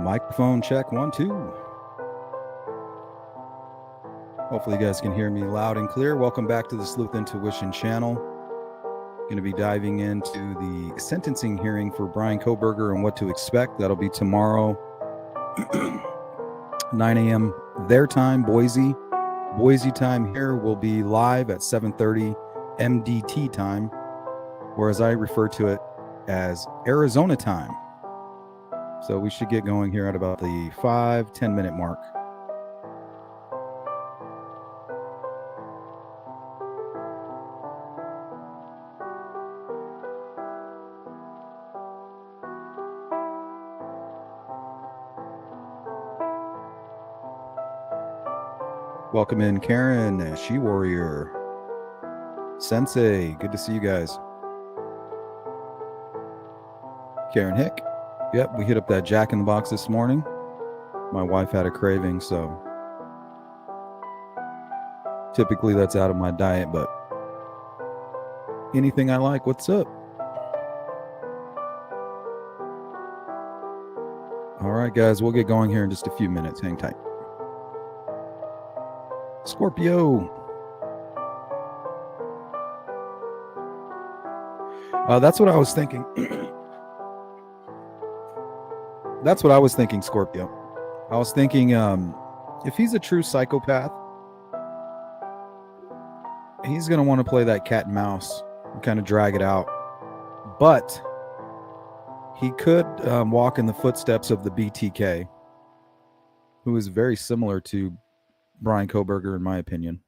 Microphone check 1 2. Hopefully you guys can hear me loud and clear. Welcome back to the Sleuth Intuition channel. Going to be diving into the sentencing hearing for Bryan Kohberger and what to expect. That'll be tomorrow, 9 a.m. their time, Boise. Boise time here will be live at 7:30 MDT time, or as I refer to it as Arizona time. So we should get going here at about the 5-10 minute mark. Welcome in, Karen, She Warrior, Sensei. Good to see you guys. Karen Hick. Yep, we hit up that Jack in the Box this morning. My wife had a craving, so typically that's out of my diet, but anything I like. What's up? All right, guys, we'll get going here in just a few minutes. Hang tight. Scorpio. That's what I was thinking. That's what I was thinking, Scorpio. I was thinking if he's a true psychopath, he's going to want to play that cat and mouse and kind of drag it out. But he could walk in the footsteps of the BTK, who is very similar to Bryan Kohberger, in my opinion.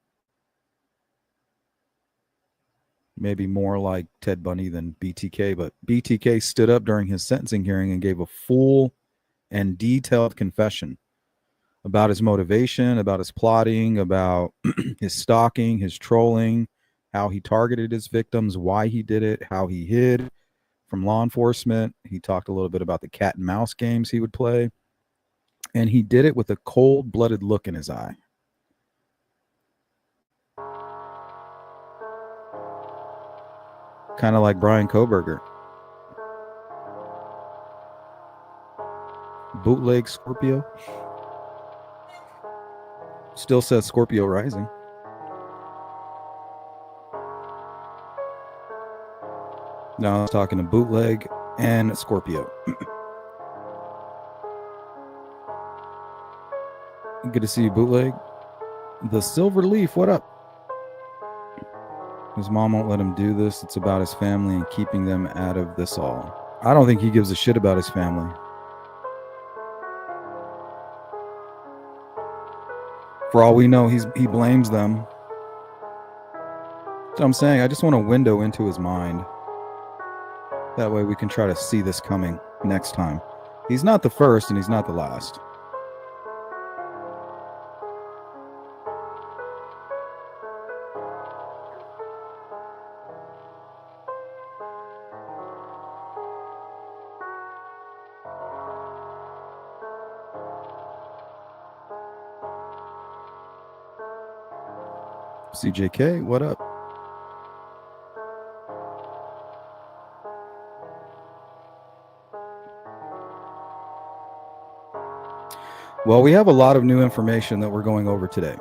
Maybe more like Ted Bundy than BTK, but BTK stood up during his sentencing hearing and gave a full and detailed confession about his motivation, about his plotting, about his stalking, his trolling, how he targeted his victims, why he did it, how he hid from law enforcement. He talked a little bit about the cat and mouse games he would play, and he did it with a cold-blooded look in his eye. Kind of like Bryan Kohberger. Bootleg Scorpio. Still says Scorpio rising. Now I was talking to Bootleg and Scorpio. Good to see you, Bootleg. The Silver Leaf, what up? His mom won't let him do this. It's about his family and keeping them out of this all. I don't think he gives a shit about his family. For all we know, he blames them. So I'm saying I just want a window into his mind. That way we can try to see this coming next time. He's not the first and he's not the last. CJK, what up? Well, we have a lot of new information that we're going over today.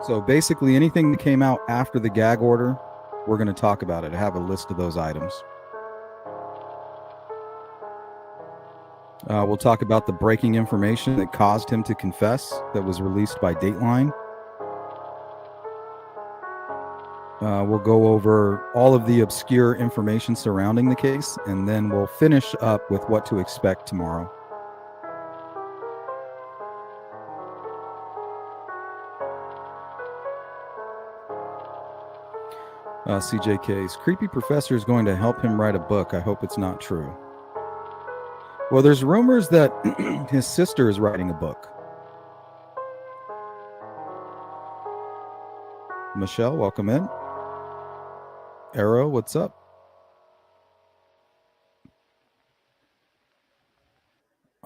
So basically anything that came out after the gag order, we're going to talk about it. I have a list of those items. We'll talk about the breaking information that caused him to confess that was released by Dateline. We'll go over all of the obscure information surrounding the case, and then we'll finish up with what to expect tomorrow. CJK's creepy professor is going to help him write a book. I hope it's not true. Well, there's rumors that his sister is writing a book. Michelle, welcome in. Arrow, what's up?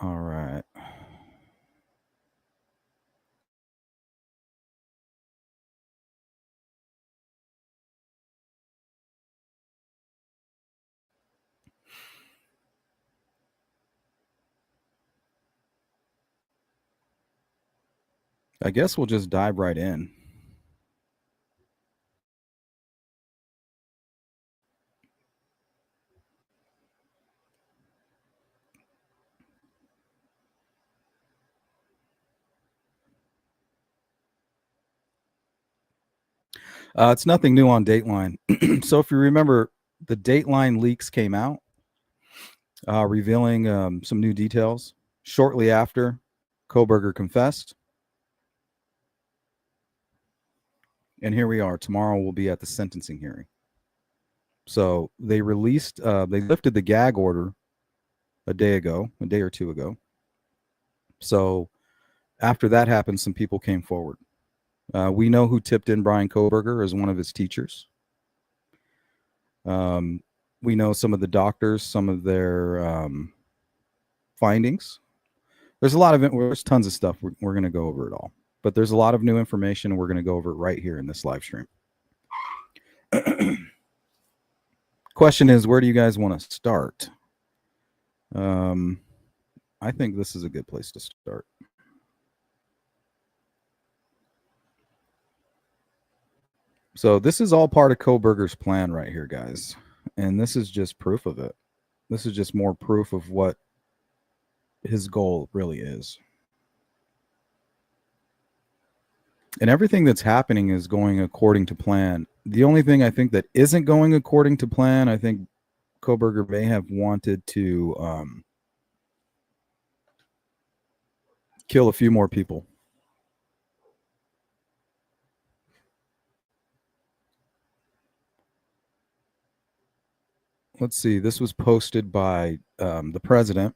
All right. I guess we'll just dive right in. It's nothing new on Dateline. So if you remember, the Dateline leaks came out, revealing some new details. Shortly after, Kohberger confessed. And here we are. Tomorrow we'll be at the sentencing hearing. So they lifted the gag order a day or two ago. So after that happened, some people came forward. We know who tipped in Bryan Kohberger as one of his teachers. We know some of the doctors, some of their findings. There's a lot of it. There's tons of stuff. We're going to go over it all. But there's a lot of new information, and we're going to go over it right here in this live stream. Question is, where do you guys want to start? I think this is a good place to start. So this is all part of Kohberger's plan right here, guys. And this is just proof of it. This is just more proof of what his goal really is. And everything that's happening is going according to plan. The only thing I think that isn't going according to plan, I think Kohberger may have wanted to kill a few more people. Let's see. This was posted by the president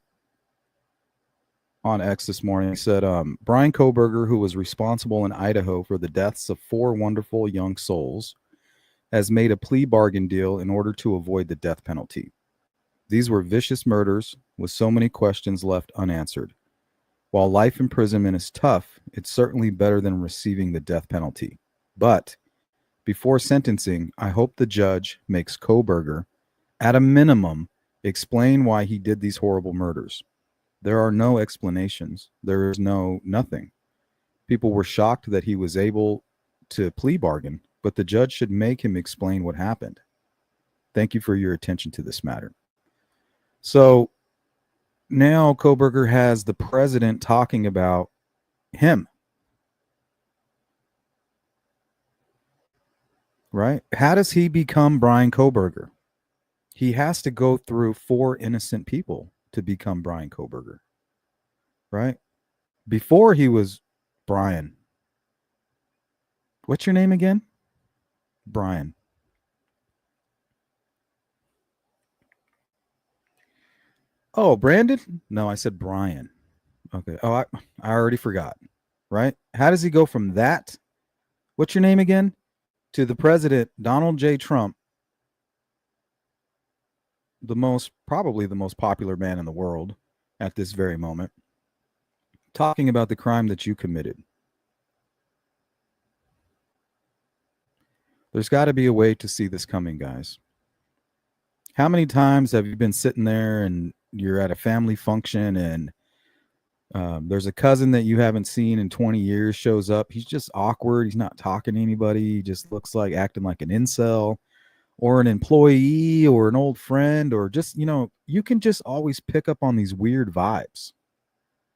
on X this morning. He said, Bryan Kohberger, who was responsible in Idaho for the deaths of 4 wonderful young souls, has made a plea bargain deal in order to avoid the death penalty. These were vicious murders with so many questions left unanswered. While life imprisonment is tough, it's certainly better than receiving the death penalty. But before sentencing, I hope the judge makes Kohberger, at a minimum, explain why he did these horrible murders. There are no explanations. There is nothing. People were shocked that he was able to plea bargain, but the judge should make him explain what happened. Thank you for your attention to this matter. So now Kohberger has the president talking about him. Right? How does he become Bryan Kohberger? He has to go through 4 innocent people to become Bryan Kohberger. Right? Before he was Bryan. What's your name again? Bryan. Oh, Brandon? No, I said Bryan. Okay. Oh, I already forgot. Right? How does he go from that? What's your name again? To the president, Donald J. Trump, probably the most popular man in the world at this very moment, talking about the crime that you committed. There's got to be a way to see this coming, guys. How many times have you been sitting there and you're at a family function and there's a cousin that you haven't seen in 20 years shows up. He's just awkward. He's not talking to anybody. He just looks like acting like an incel or an employee or an old friend, or just, you can just always pick up on these weird vibes,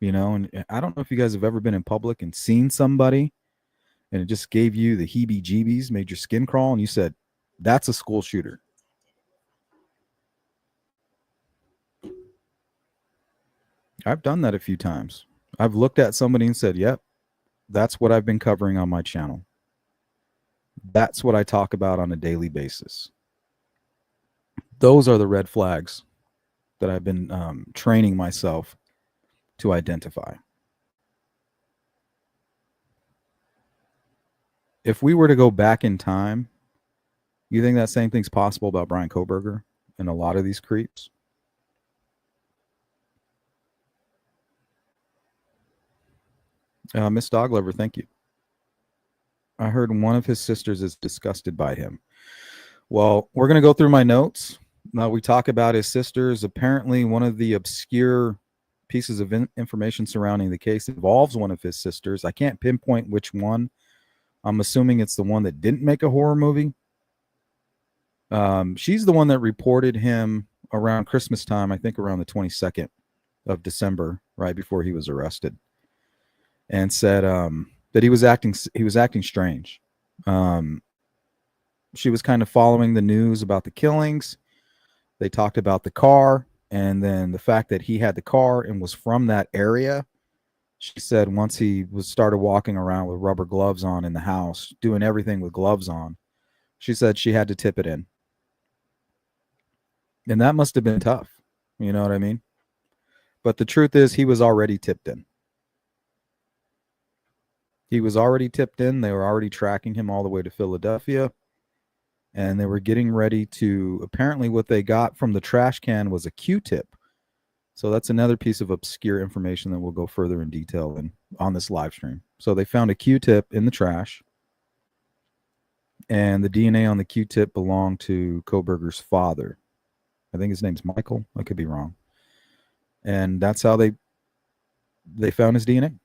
and I don't know if you guys have ever been in public and seen somebody and it just gave you the heebie-jeebies, made your skin crawl, and you said, that's a school shooter. I've done that a few times. I've looked at somebody and said, yep, that's what I've been covering on my channel. That's what I talk about on a daily basis. Those are the red flags that I've been training myself to identify. If we were to go back in time, you think that same thing's possible about Bryan Kohberger and a lot of these creeps? Miss Doglover, thank you. I heard one of his sisters is disgusted by him. Well, we're going to go through my notes. Now we talk about his sisters. Apparently, one of the obscure pieces of information surrounding the case involves one of his sisters. I can't pinpoint which one. I'm assuming it's the one that didn't make a horror movie. She's the one that reported him around Christmas time, I think around the 22nd of December, right before he was arrested, and said that he was acting strange. She was kind of following the news about the killings. They talked about the car, and then the fact that he had the car and was from that area. She said once he started walking around with rubber gloves on in the house, doing everything with gloves on, she said she had to tip it in. And that must have been tough. You know what I mean? But the truth is, he was already tipped in. He was already tipped in. They were already tracking him all the way to Philadelphia. And they were getting ready to, apparently what they got from the trash can was a Q-tip. So that's another piece of obscure information that we'll go further in detail on this live stream. So they found a Q-tip in the trash, and the DNA on the Q-tip belonged to Kohberger's father. I think his name's Michael. I could be wrong. And that's how they found his DNA.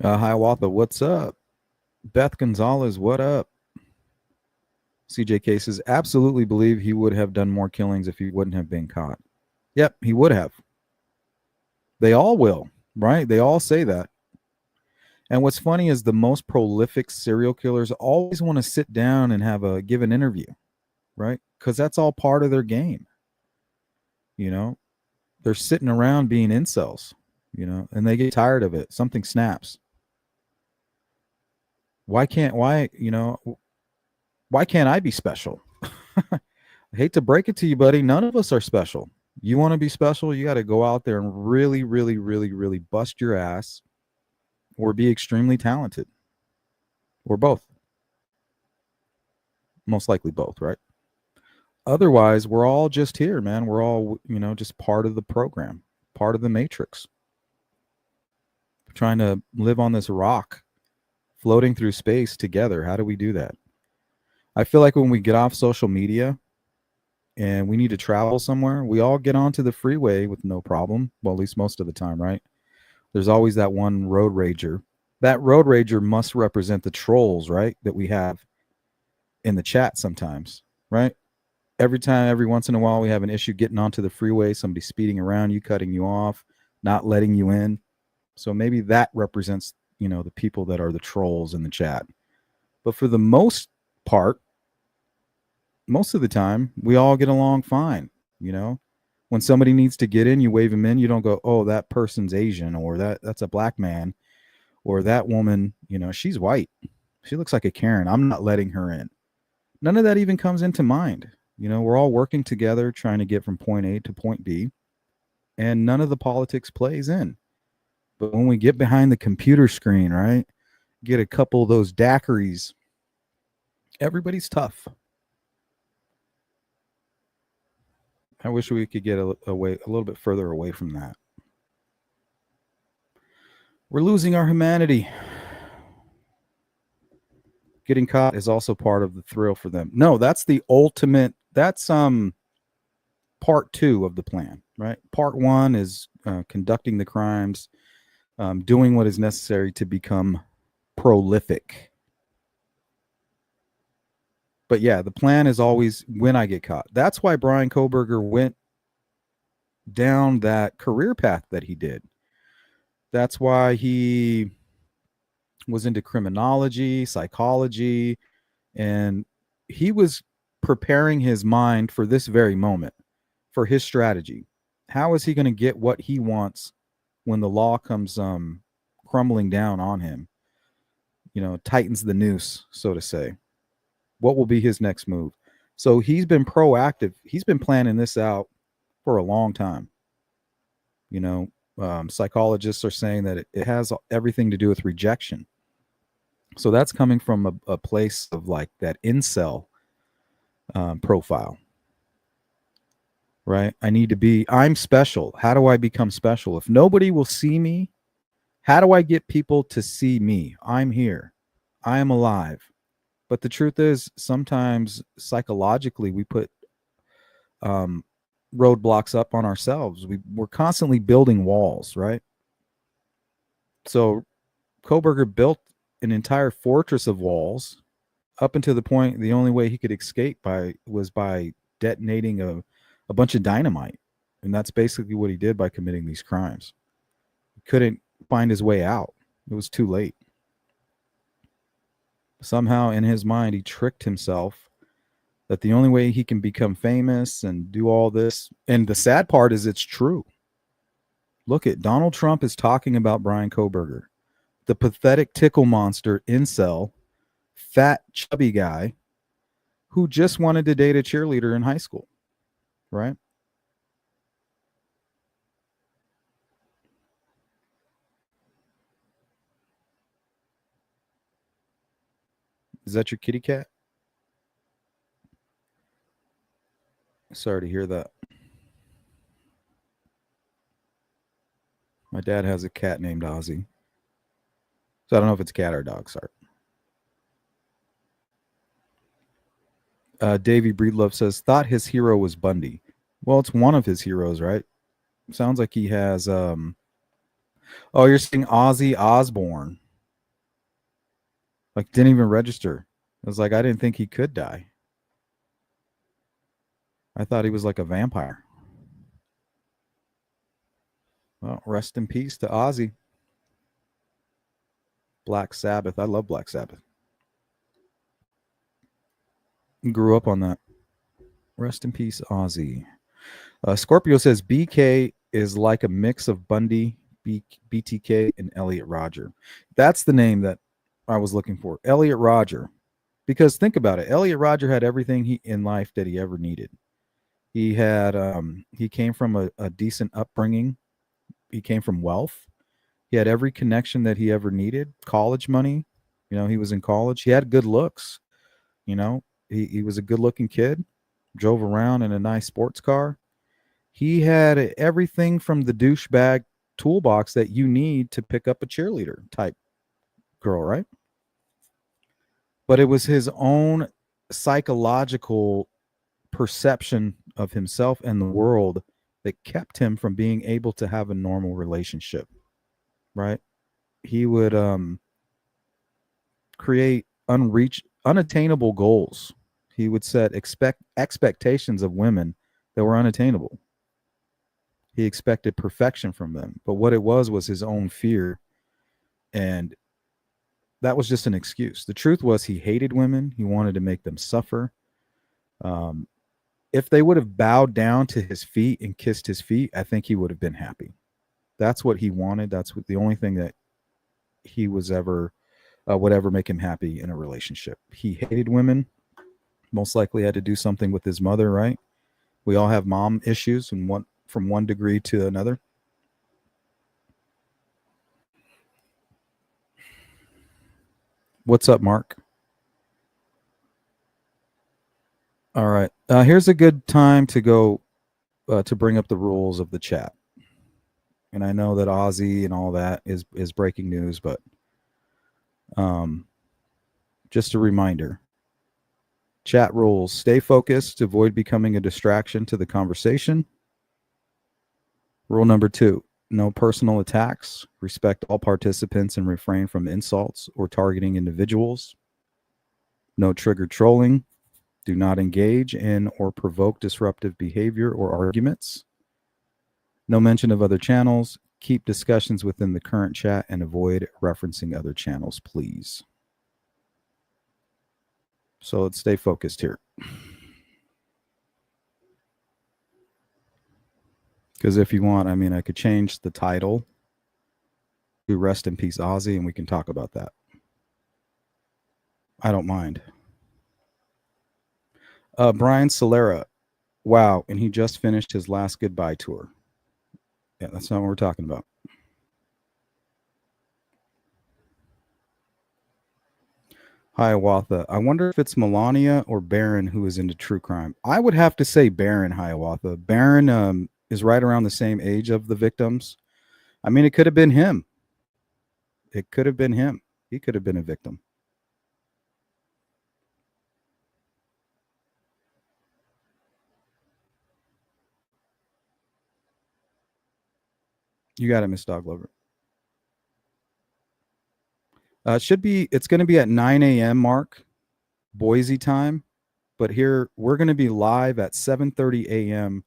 Hiawatha, what's up? Beth Gonzalez, what up? CJ Cases, absolutely believe he would have done more killings if he wouldn't have been caught. Yep, he would have. They all will, right? They all say that. And what's funny is the most prolific serial killers always want to sit down and give an interview, right? Because that's all part of their game. You know, they're sitting around being incels, you know, and they get tired of it. Something snaps. Why can't I be special? I hate to break it to you, buddy. None of us are special. You want to be special, you got to go out there and really, really, really, really bust your ass, or be extremely talented, or both. Most likely both, right? Otherwise, we're all just here, man. We're all, just part of the program, part of the matrix. We're trying to live on this rock, floating through space together. How do we do that? I feel like when we get off social media and we need to travel somewhere, we all get onto the freeway with no problem. Well, at least most of the time, right? There's always that one road rager. That road rager must represent the trolls, right? That we have in the chat sometimes, right? Every once in a while, we have an issue getting onto the freeway, somebody speeding around you, cutting you off, not letting you in. So maybe that represents, the people that are the trolls in the chat. But for the most part, most of the time, we all get along fine. When somebody needs to get in, you wave them in. You don't go, oh, that person's Asian, or that's a black man, or that woman, she's white. She looks like a Karen. I'm not letting her in. None of that even comes into mind. We're all working together, trying to get from point A to point B, and none of the politics plays in. But when we get behind the computer screen, right, get a couple of those daiquiris, everybody's tough. I wish we could get a little bit further away from that. We're losing our humanity. Getting caught is also part of the thrill for them. No, that's the ultimate. That's part 2 of the plan, right? Part 1 is conducting the crimes, doing what is necessary to become prolific. But yeah, the plan is always when I get caught. That's why Bryan Kohberger went down that career path that he did. That's why he was into criminology, psychology, and he was preparing his mind for this very moment, for his strategy. How is he going to get what he wants when the law comes crumbling down on him? Tightens the noose, so to say. What will be his next move? So he's been proactive. He's been planning this out for a long time. Psychologists are saying that it has everything to do with rejection. So that's coming from a place of like that incel profile, right? I'm special. How do I become special? If nobody will see me, how do I get people to see me? I'm here. I am alive. But the truth is, sometimes psychologically, we put um, roadblocks up on ourselves. We're constantly building walls, right? So Kohberger built an entire fortress of walls up until the point the only way he could escape was by detonating a bunch of dynamite. And that's basically what he did by committing these crimes. He couldn't find his way out. It was too late. Somehow in his mind, he tricked himself that the only way he can become famous and do all this, and the sad part is it's true. Look at Donald Trump is talking about Bryan Kohberger, the pathetic tickle monster incel, fat, chubby guy who just wanted to date a cheerleader in high school, right? Is that your kitty cat? Sorry to hear that. My dad has a cat named Ozzy. So I don't know if it's cat or dog. Sorry. Davey Breedlove says, thought his hero was Bundy. Well, it's one of his heroes, right? Sounds like he has. Oh, you're saying Ozzy Osbourne. Like, didn't even register. I was like, I didn't think he could die. I thought he was like a vampire. Well, rest in peace to Ozzy. Black Sabbath. I love Black Sabbath. Grew up on that. Rest in peace, Ozzy. Scorpio says BK is like a mix of Bundy, BTK, and Elliot Rodger. That's the name that I was looking for. Elliot Rodger. Because think about it. Elliot Rodger had everything in life that he ever needed. He had he came from a decent upbringing. He came from wealth. He had every connection that he ever needed. College money. You know, he was in college. He had good looks. You know, he was a good looking kid. Drove around in a nice sports car. He had everything from the douchebag toolbox that you need to pick up a cheerleader type girl, right? But it was his own psychological perception of himself and the world that kept him from being able to have a normal relationship, right? He would create unattainable goals. He would set expectations of women that were unattainable. He expected perfection from them, but what it was his own fear, and that was just an excuse. The truth was he hated women. He wanted to make them suffer. If they would have bowed down to his feet and kissed his feet, I think he would have been happy. That's what he wanted. That's what the only thing that he was ever would ever make him happy in a relationship. He hated women. Most likely had to do something with his mother, right? We all have mom issues, and from one degree to another. What's up, Mark? All right. Here's a good time to go to bring up the rules of the chat. And I know that Ozzy and all that is breaking news, but just a reminder. Chat rules. Stay focused. Avoid becoming a distraction to the conversation. Rule number 2. No personal attacks. Respect all participants and refrain from insults or targeting individuals. No trigger trolling. Do not engage in or provoke disruptive behavior or arguments. No mention of other channels. Keep discussions within the current chat and avoid referencing other channels, please. So let's stay focused here. Because if you want, I mean, I could change the title to Rest in Peace Ozzy, and we can talk about that. I don't mind. Brian Solera. Wow, and he just finished his last goodbye tour. Yeah, that's not what we're talking about. Hiawatha. I wonder if it's Melania or Baron who is into true crime. I would have to say Baron, Hiawatha. Baron is right around the same age of the victims. I mean, it could have been him. It could have been him. He could have been a victim. You got it, Miss Dog Lover. It's going to be at 9 a.m. Mark, Boise time. But here we're going to be live at 7:30 a.m.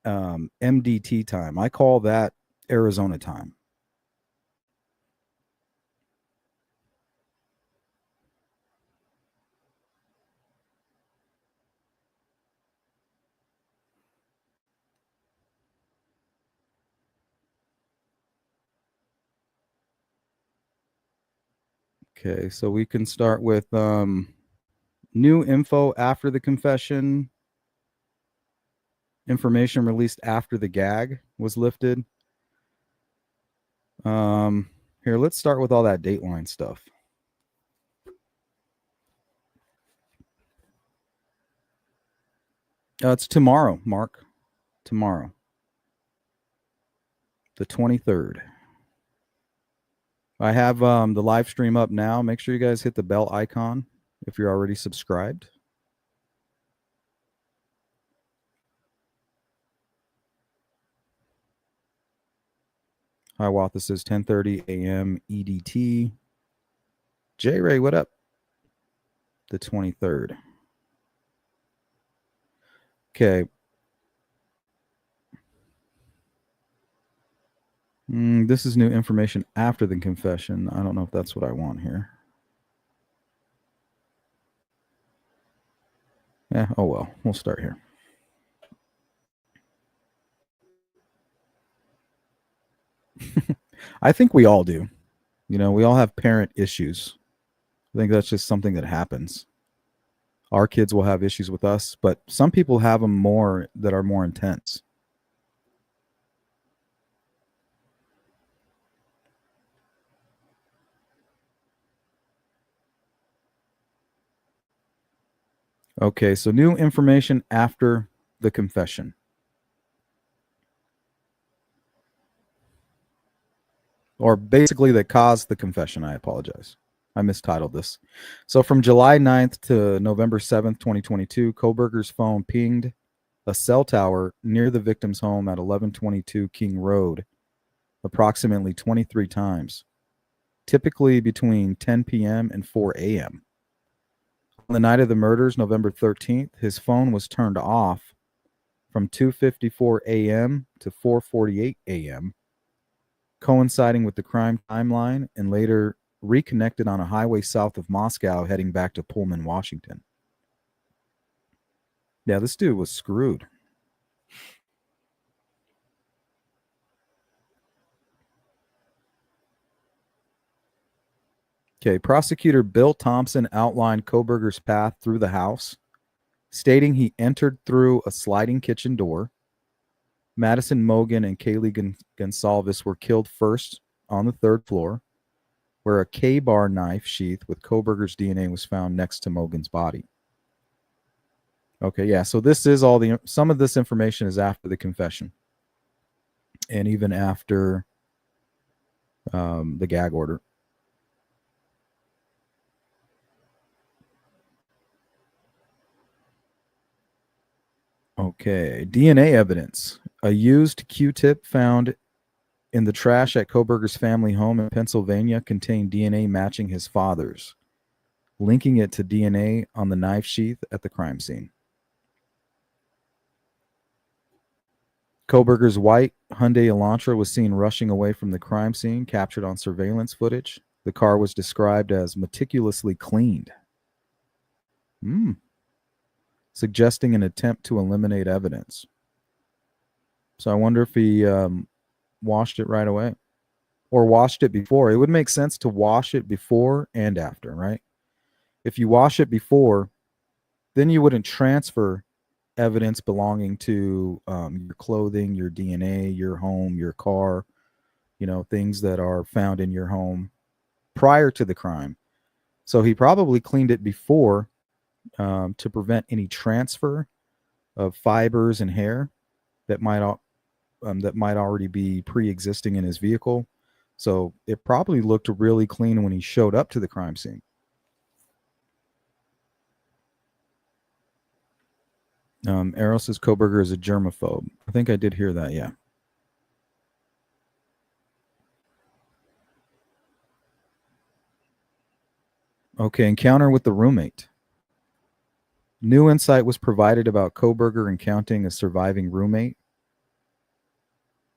MDT time. I call that Arizona time. Okay, so we can start with new info after the confession. Information released after the gag was lifted. Here, let's start with all that Dateline stuff. It's tomorrow, Mark. Tomorrow, the 23rd. I have the live stream up now. Make sure you guys hit the bell icon if you're already subscribed. Hi, Wath. This is 10:30 a.m. EDT. J Ray, what up? The 23rd. Okay. This is new information after the confession. I don't know if that's what I want here. Yeah, oh well. We'll start here. I think we all do. You know, we all have parent issues. I think that's just something that happens. Our kids will have issues with us, but some people have them more that are more intense. Okay, so new information after the confession. Or basically that caused the confession. I apologize. I mistitled this. So from July 9th to November 7th, 2022, Kohberger's phone pinged a cell tower near the victim's home at 1122 King Road approximately 23 times, typically between 10 p.m. and 4 a.m. On the night of the murders, November 13th, his phone was turned off from 2:54 a.m. to 4:48 a.m., coinciding with the crime timeline, and later reconnected on a highway south of Moscow heading back to Pullman, Washington. Yeah, this dude was screwed. Okay, prosecutor Bill Thompson outlined Kohberger's path through the house, stating he entered through a sliding kitchen door. Madison Mogan and Kaylee Gonsalves were killed first on the third floor, where a K-bar knife sheath with Kohberger's DNA was found next to Mogan's body. Okay, yeah, so this is some of this information is after the confession and even after the gag order. Okay, DNA evidence. A used Q-tip found in the trash at Kohberger's family home in Pennsylvania contained DNA matching his father's, linking it to DNA on the knife sheath at the crime scene. Kohberger's white Hyundai Elantra was seen rushing away from the crime scene, captured on surveillance footage. The car was described as meticulously cleaned, suggesting an attempt to eliminate evidence. So I wonder if he washed it right away or washed it before. It would make sense to wash it before and after, right? If you wash it before, then you wouldn't transfer evidence belonging to your clothing, your DNA, your home, your car, things that are found in your home prior to the crime. So he probably cleaned it before to prevent any transfer of fibers and hair that might already be pre-existing in his vehicle. So it probably looked really clean when he showed up to the crime scene. Errol says Kohberger is a germaphobe. I think I did hear that, yeah. Okay, encounter with the roommate. New insight was provided about Kohberger encountering a surviving roommate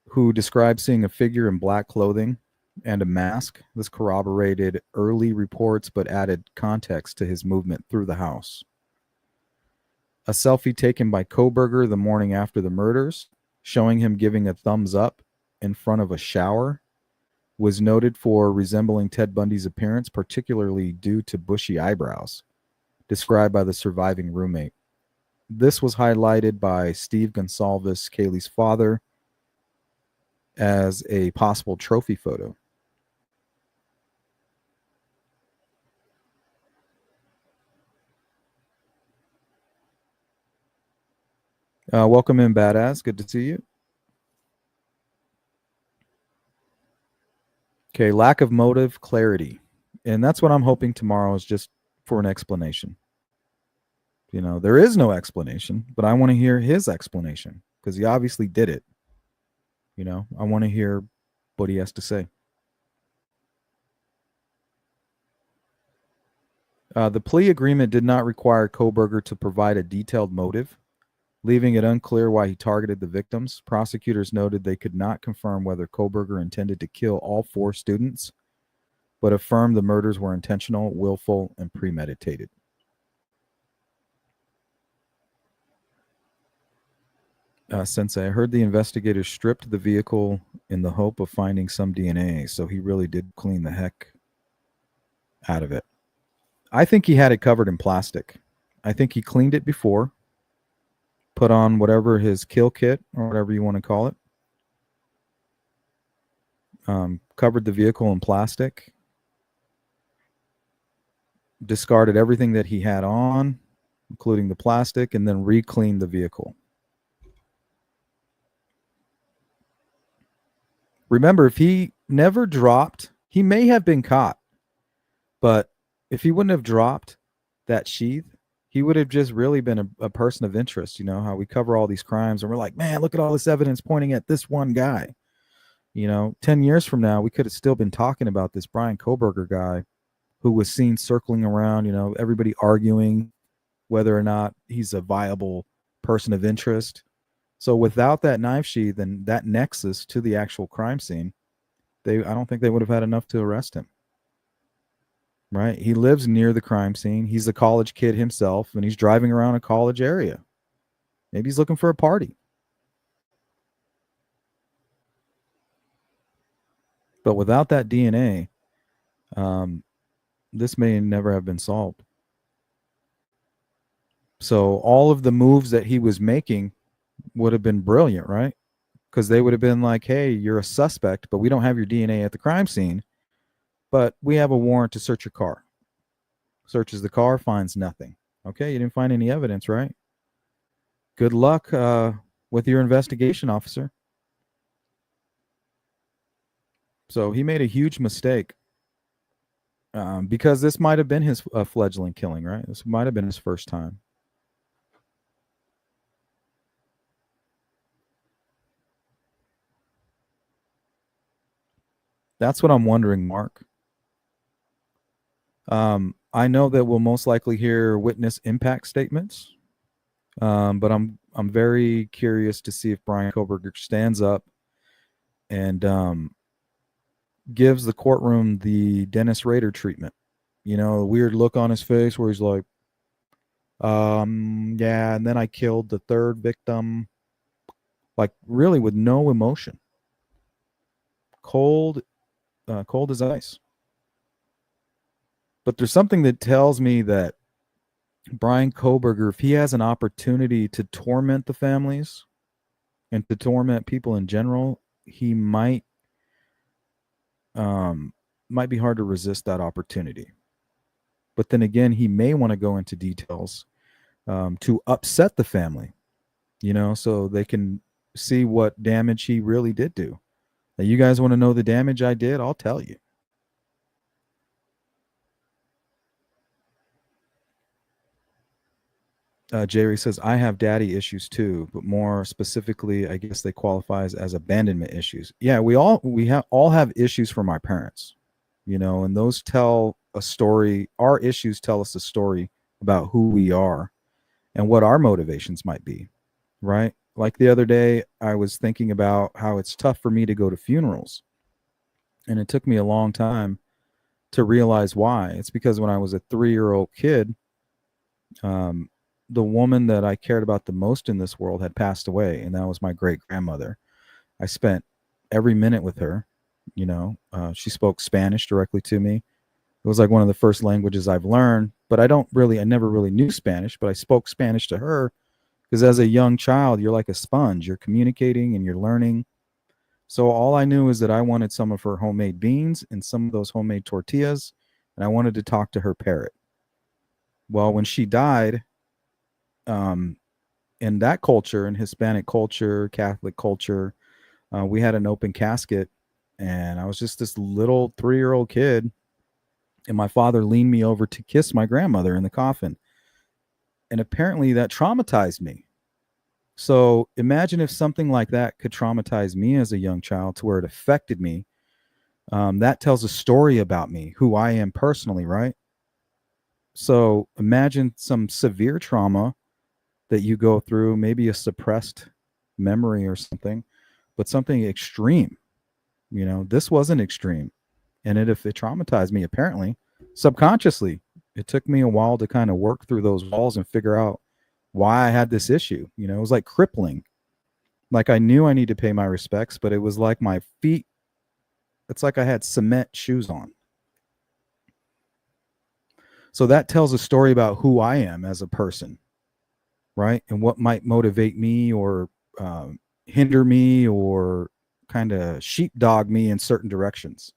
who described seeing a figure in black clothing and a mask. This corroborated early reports but added context to his movement through the house. A selfie taken by Kohberger the morning after the murders, showing him giving a thumbs up in front of a shower, was noted for resembling Ted Bundy's appearance, particularly due to bushy eyebrows, described by the surviving roommate. This was highlighted by Steve Gonsalves, Kaylee's father, as a possible trophy photo. Welcome in, Badass. Good to see you. Okay, lack of motive, clarity. And that's what I'm hoping tomorrow is just for an explanation. You know, there is no explanation, but I want to hear his explanation because he obviously did it. You know, I want to hear what he has to say. The plea agreement did not require Kohberger to provide a detailed motive, leaving it unclear why he targeted the victims. Prosecutors noted they could not confirm whether Kohberger intended to kill all 4 students, but affirmed the murders were intentional, willful, and premeditated. Sensei, I heard the investigators stripped the vehicle in the hope of finding some DNA, so he really did clean the heck out of it. I think he had it covered in plastic. I think he cleaned it before, put on whatever his kill kit or whatever you want to call it, covered the vehicle in plastic, discarded everything that he had on, including the plastic, and then re-cleaned the vehicle. Remember, if he never dropped, he may have been caught, but if he wouldn't have dropped that sheath, he would have just really been a person of interest. You know, how we cover all these crimes and we're like, man, look at all this evidence pointing at this one guy. You know, 10 years from now, we could have still been talking about this Bryan Kohberger guy who was seen circling around, you know, everybody arguing whether or not he's a viable person of interest. So without that knife sheath and that nexus to the actual crime scene, I don't think they would have had enough to arrest him. Right? He lives near the crime scene. He's a college kid himself, and he's driving around a college area. Maybe he's looking for a party. But without that DNA, this may never have been solved. So all of the moves that he was making would have been brilliant, right? Because they would have been like, hey, you're a suspect, but we don't have your DNA at the crime scene, but we have a warrant to search your car. Searches the car, finds nothing. Okay, you didn't find any evidence, right? Good luck with your investigation, officer. So he made a huge mistake because this might have been his fledgling killing, right? This might have been his first time. That's what I'm wondering, Mark. I know that we'll most likely hear witness impact statements, but I'm very curious to see if Bryan Kohberger stands up and gives the courtroom the Dennis Rader treatment. You know, a weird look on his face where he's like, yeah, and then I killed the 3rd victim. Like really with no emotion. Cold as ice. But there's something that tells me that Bryan Kohberger, if he has an opportunity to torment the families and to torment people in general, he might be hard to resist that opportunity. But then again, he may want to go into details to upset the family, you know, so they can see what damage he really did do. Now, you guys want to know the damage I did? I'll tell you. Jerry says, I have daddy issues too, but more specifically, I guess they qualify as abandonment issues. Yeah, we all have issues from our parents, you know, and those tell a story. Our issues tell us a story about who we are and what our motivations might be, right? Like the other day, I was thinking about how it's tough for me to go to funerals. And it took me a long time to realize why. It's because when I was a 3-year-old kid, um, the woman that I cared about the most in this world had passed away, and that was my great grandmother. I spent every minute with her. She spoke Spanish directly to me. It was like one of the first languages I've learned, but I never really knew Spanish, but I spoke Spanish to her because as a young child, you're like a sponge. You're communicating and you're learning. So all I knew is that I wanted some of her homemade beans and some of those homemade tortillas, and I wanted to talk to her parrot. Well, when she died, um, in that culture, in Hispanic culture, Catholic culture, we had an open casket, and I was just this little 3-year-old kid, and my father leaned me over to kiss my grandmother in the coffin. And apparently that traumatized me. So imagine if something like that could traumatize me as a young child to where it affected me. That tells a story about me, who I am personally, right? So imagine some severe trauma that you go through, maybe a suppressed memory or something, but something extreme. This wasn't extreme. And if it traumatized me, apparently, subconsciously, it took me a while to kind of work through those walls and figure out why I had this issue. It was like crippling. Like I knew I needed to pay my respects, but it was like my feet, it's like I had cement shoes on. So that tells a story about who I am as a person, right? And what might motivate me or hinder me or kind of sheepdog me in certain directions.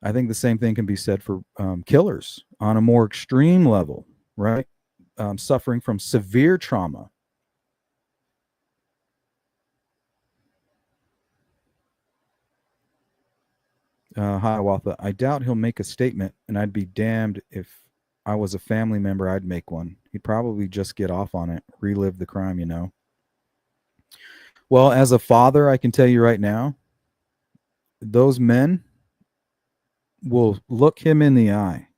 I think the same thing can be said for killers on a more extreme level, right? Suffering from severe trauma. Hiawatha, I doubt he'll make a statement, and I'd be damned if I was a family member, I'd make one. He'd probably just get off on it, relive the crime. Well, as a father, I can tell you right now, those men will look him in the eye.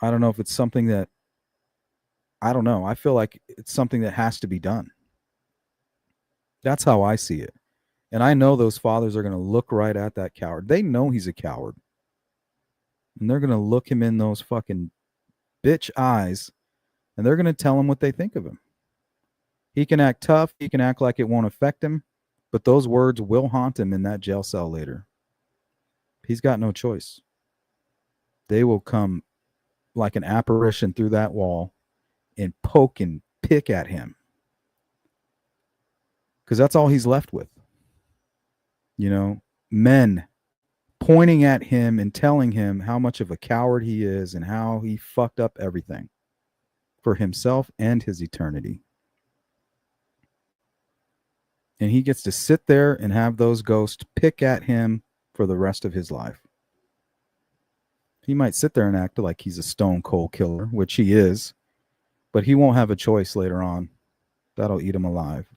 I don't know if it's something that, I don't know. I feel like it's something that has to be done. That's how I see it. And I know those fathers are going to look right at that coward. They know he's a coward. And they're going to look him in those fucking bitch eyes, and they're going to tell him what they think of him. He can act tough. He can act like it won't affect him, but those words will haunt him in that jail cell later. He's got no choice. They will come like an apparition through that wall and poke and pick at him, because that's all he's left with. Men pointing at him and telling him how much of a coward he is and how he fucked up everything for himself and his eternity. And he gets to sit there and have those ghosts pick at him for the rest of his life. He might sit there and act like he's a stone cold killer, which he is, but he won't have a choice later on. That'll eat him alive.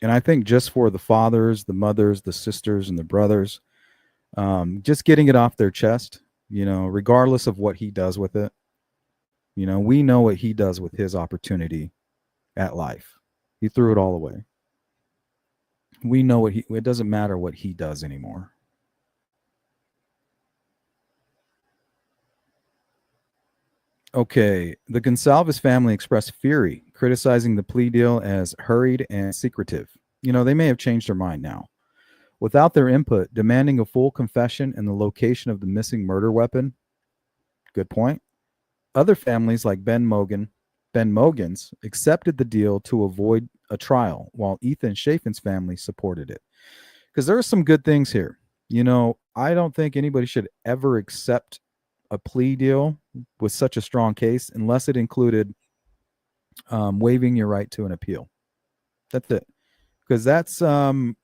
And I think just for the fathers, the mothers, the sisters, and the brothers, just getting it off their chest, regardless of what he does with it. We know what he does with his opportunity at life. He threw it all away. We know it doesn't matter what he does anymore. Okay, the Gonsalves family expressed fury, criticizing the plea deal as hurried and secretive. They may have changed their mind now. Without their input, demanding a full confession and the location of the missing murder weapon. Good point. Other families like Ben Mogan's accepted the deal to avoid a trial, while Ethan Chafin's family supported it. Because there are some good things here. I don't think anybody should ever accept a plea deal with such a strong case unless it included waiving your right to an appeal. That's it. Because that's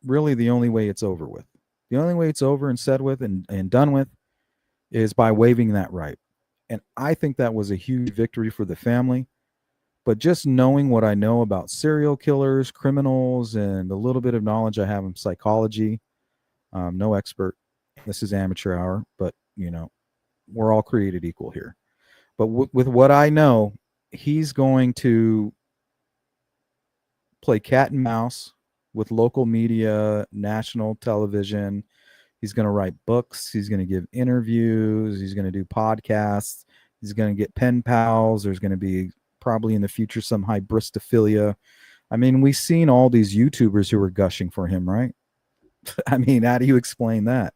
really the only way it's over with. The only way it's over and said with and done with is by waiving that right. And I think that was a huge victory for the family. But just knowing what I know about serial killers, criminals, and a little bit of knowledge I have in psychology, no expert. This is amateur hour, but we're all created equal here. But with what I know, he's going to play cat and mouse with local media, national television. He's going to write books. He's going to give interviews. He's going to do podcasts. He's going to get pen pals. There's going to be probably in the future some hybristophilia. I mean, we've seen all these YouTubers who are gushing for him, right? I mean, how do you explain that?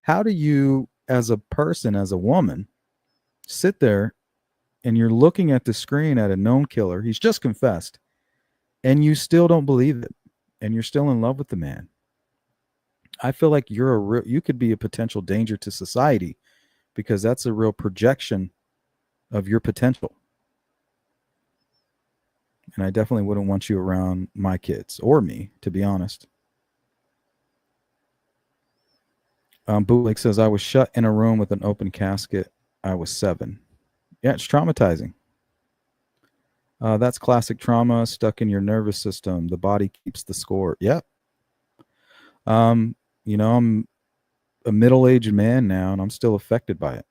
How do you, as a person, as a woman, sit there and you're looking at the screen at a known killer? He's just confessed, and you still don't believe it, and you're still in love with the man. I feel like you could be a potential danger to society, because that's a real projection of your potential. And I definitely wouldn't want you around my kids or me, to be honest. Bootleg says, I was shut in a room with an open casket. I was 7. Yeah, it's traumatizing. That's classic trauma stuck in your nervous system. The body keeps the score. Yep. I'm a middle-aged man now, and I'm still affected by it.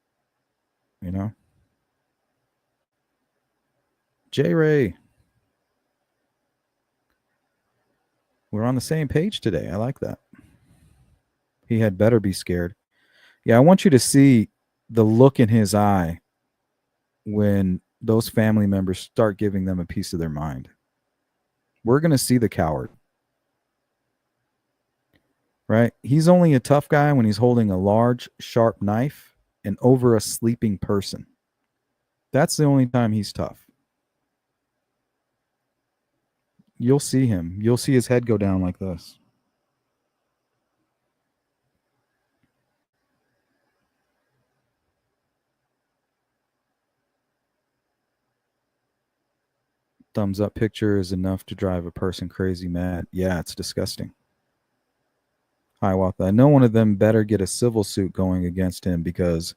J. Ray. We're on the same page today. I like that. He had better be scared. Yeah, I want you to see the look in his eye when those family members start giving them a piece of their mind. We're going to see the coward. Right? He's only a tough guy when he's holding a large, sharp knife and over a sleeping person. That's the only time he's tough. You'll see him. You'll see his head go down like this. Thumbs up picture is enough to drive a person crazy mad. Yeah, it's disgusting. Hiawatha. I know one of them better get a civil suit going against him, because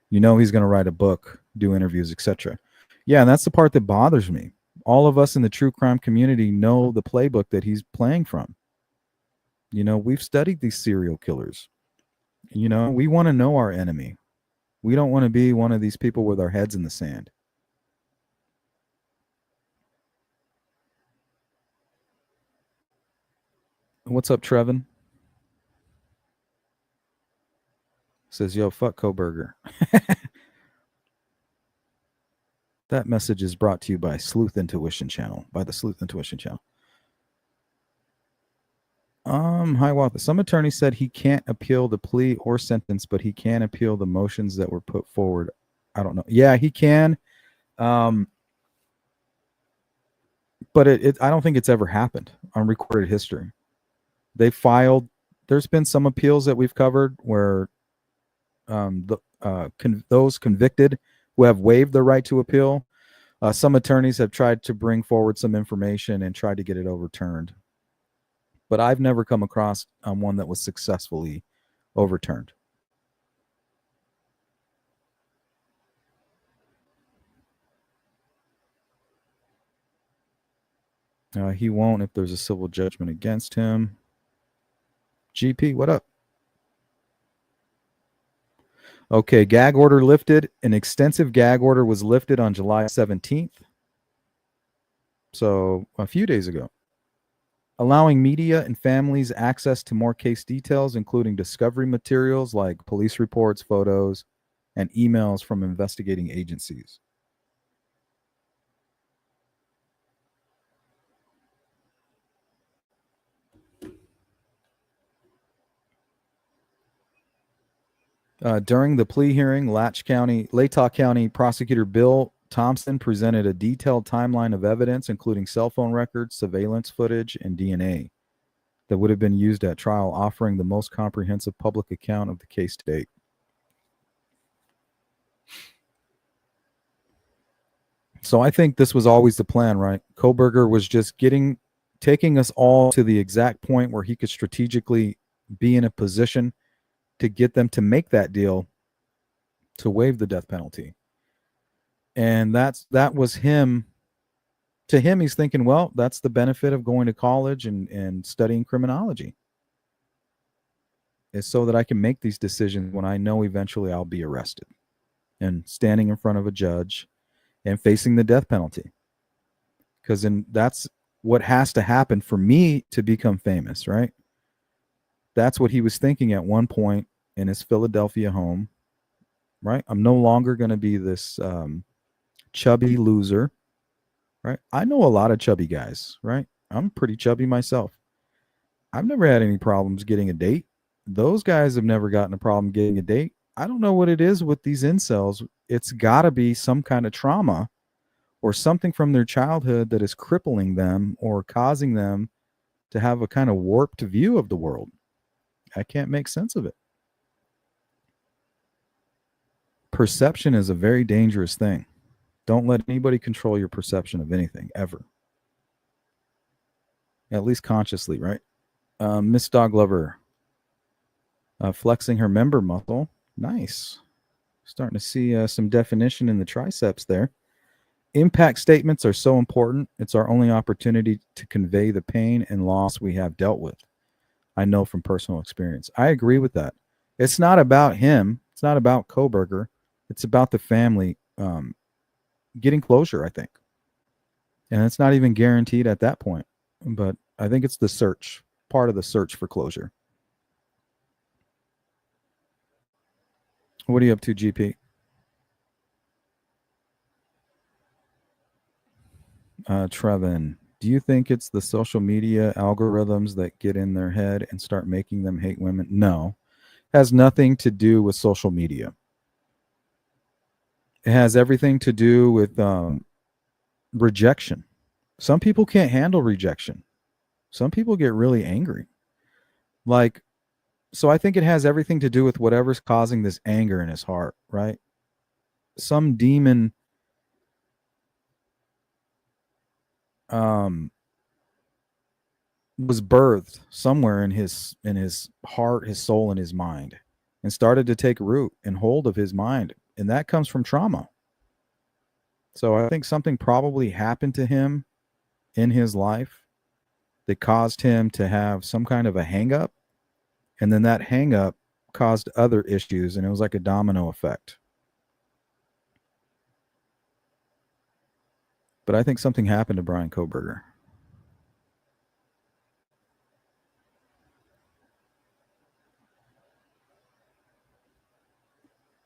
he's going to write a book, do interviews, etc. Yeah, and that's the part that bothers me. All of us in the true crime community know the playbook that he's playing from. We've studied these serial killers. We want to know our enemy. We don't want to be one of these people with our heads in the sand. What's up, Trevin? Says, yo, fuck Kohberger. That message is brought to you by Sleuth Intuition Channel, by the Sleuth Intuition Channel. Hiawatha. Some attorney said he can't appeal the plea or sentence, but he can appeal the motions that were put forward. I don't know. Yeah, he can. But I don't think it's ever happened on recorded history. There's been some appeals that we've covered where those convicted who have waived the right to appeal, some attorneys have tried to bring forward some information and tried to get it overturned. But I've never come across one that was successfully overturned. He won't if there's a civil judgment against him. GP, what up? Okay, gag order lifted. An extensive gag order was lifted on July 17th. So a few days ago. Allowing media and families access to more case details, including discovery materials like police reports, photos, and emails from investigating agencies. During the plea hearing, Latah County Prosecutor Bill Thompson presented a detailed timeline of evidence, including cell phone records, surveillance footage, and DNA that would have been used at trial, offering the most comprehensive public account of the case to date. So I think this was always the plan, right? Kohberger was just taking us all to the exact point where he could strategically be in a position to get them to make that deal to waive the death penalty. And that was him To him, he's thinking, well, that's the benefit of going to college and studying criminology, is so that I can make these decisions when I know eventually I'll be arrested and standing in front of a judge and facing the death penalty. Because then that's what has to happen for me to become famous, right? That's what he was thinking at one point in his Philadelphia home, right? I'm no longer going to be this chubby loser, right? I know a lot of chubby guys, right? I'm pretty chubby myself. I've never had any problems getting a date. Those guys have never gotten a problem getting a date. I don't know what it is with these incels. It's got to be some kind of trauma or something from their childhood that is crippling them or causing them to have a kind of warped view of the world. I can't make sense of it. Perception is a very dangerous thing. Don't let anybody control your perception of anything, ever. At least consciously, right? Miss Dog Lover, flexing her member muscle. Nice. Starting to see some definition in the triceps there. Impact statements are so important. It's our only opportunity to convey the pain and loss we have dealt with. I know from personal experience. I agree with that. It's not about him. It's not about Kohberger. It's about the family getting closure, I think. And it's not even guaranteed at that point. But I think it's the search, part of the search for closure. What are you up to, GP? Trevin, do you think it's the social media algorithms that get in their head and start making them hate women? No. It has nothing to do with social media. It has everything to do with rejection. Some people can't handle rejection. Some people get really angry. So I think it has everything to do with whatever's causing this anger in his heart, right? Some demon was birthed somewhere in his heart, his soul, and his mind, and started to take root and hold of his mind, and that comes from trauma. So I think something probably happened to him in his life that caused him to have some kind of a hang up, and then that hang up caused other issues, and it was like a domino effect. But I think something happened to Bryan Kohberger.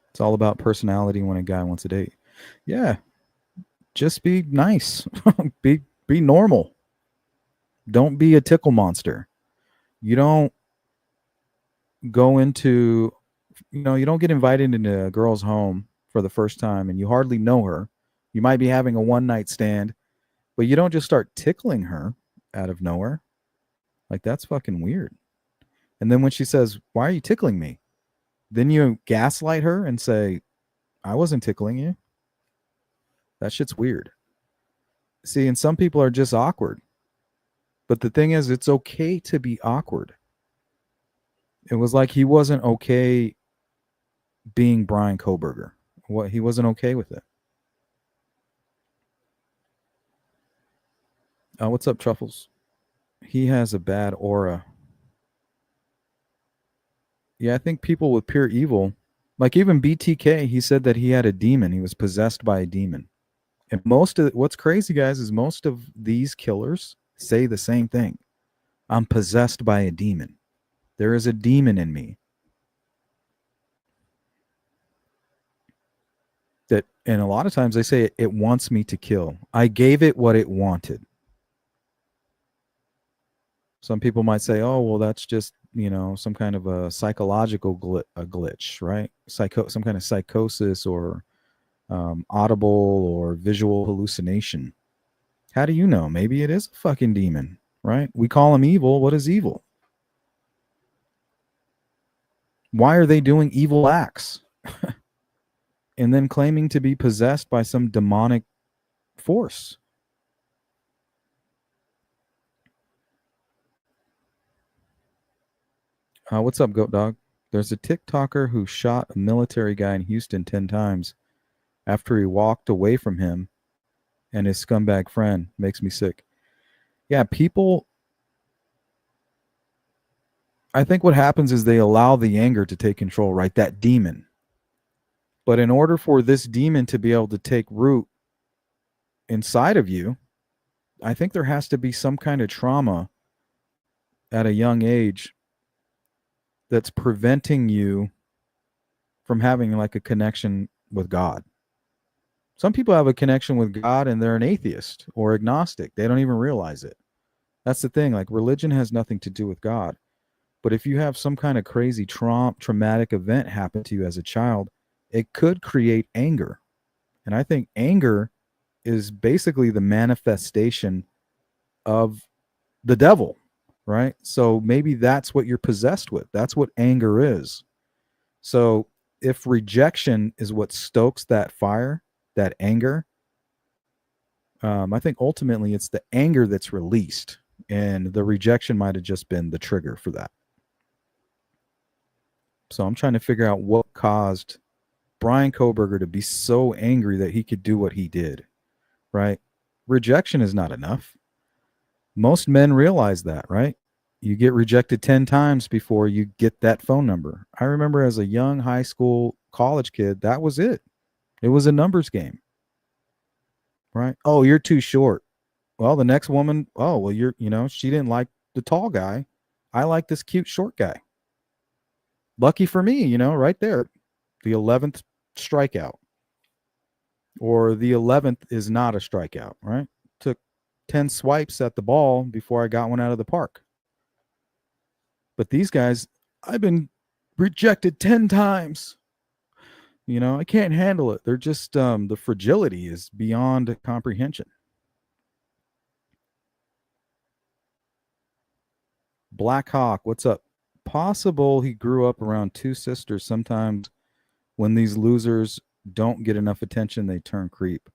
It's all about personality when a guy wants a date. Yeah. Just be nice. be normal. Don't be a tickle monster. You don't go into, you don't get invited into a girl's home for the first time and you hardly know her. You might be having a one-night stand, but you don't just start tickling her out of nowhere. Like, that's fucking weird. And then when she says, "Why are you tickling me?" Then you gaslight her and say, "I wasn't tickling you." That shit's weird. See, and some people are just awkward. But the thing is, it's okay to be awkward. It was like he wasn't okay being Bryan Kohberger. He wasn't okay with it. What's up, Truffles? He has a bad aura. Yeah, I think people with pure evil, like even BTK, he said that he had a demon. He was possessed by a demon. And what's crazy, guys, is most of these killers say the same thing. I'm possessed by a demon. There is a demon in me. And a lot of times they say it wants me to kill. I gave it what it wanted. Some people might say, "Oh, well, that's just, some kind of a psychological glitch, right? Some kind of psychosis or audible or visual hallucination." How do you know? Maybe it is a fucking demon, right? We call him evil. What is evil? Why are they doing evil acts? And then claiming to be possessed by some demonic force. What's up, Goat Dog? There's a TikToker who shot a military guy in Houston 10 times after he walked away from him and his scumbag friend. Makes me sick. Yeah, people, I think what happens is they allow the anger to take control, right? That demon. But in order for this demon to be able to take root inside of you, I think there has to be some kind of trauma at a young age that's preventing you from having like a connection with God. Some people have a connection with God and they're an atheist or agnostic. They don't even realize it. That's the thing. Like religion has nothing to do with God. But if you have some kind of crazy traumatic event happen to you as a child, it could create anger. And I think anger is basically the manifestation of the devil, right? So maybe that's what you're possessed with. That's what anger is. So if rejection is what stokes that fire, that anger, I think ultimately it's the anger that's released, and the rejection might have just been the trigger for that. So I'm trying to figure out what caused Bryan Kohberger to be so angry that he could do what he did, right? Rejection is not enough. Most men realize that, right? You get rejected 10 times before you get that phone number. I remember as a young high school, college kid, that was it. It was a numbers game, right? Oh, you're too short. Well, the next woman, oh, well, she didn't like the tall guy. I like this cute short guy. Lucky for me, right there. The 11th strikeout. Or the 11th is not a strikeout, right? Took 10 swipes at the ball before I got one out of the park. But these guys, I've been rejected 10 times. I can't handle it. They're just, the fragility is beyond comprehension. Black Hawk, what's up? Possible he grew up around two sisters. Sometimes when these losers don't get enough attention, they turn creep.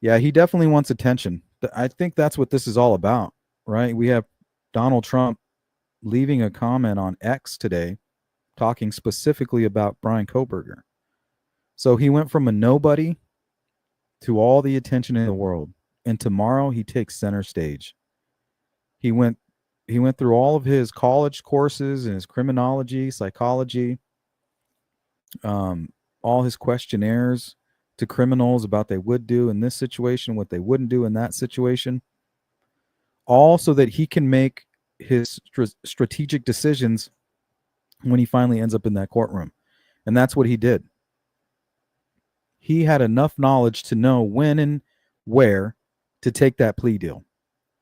Yeah, he definitely wants attention. I think that's what this is all about, right? We have Donald Trump leaving a comment on X today talking specifically about Bryan Kohberger. So he went from a nobody to all the attention in the world. And tomorrow he takes center stage. He went through all of his college courses and his criminology, psychology, all his questionnaires to criminals about they would do in this situation, what they wouldn't do in that situation, all so that he can make his strategic decisions when he finally ends up in that courtroom. And that's what he did. He had enough knowledge to know when and where to take that plea deal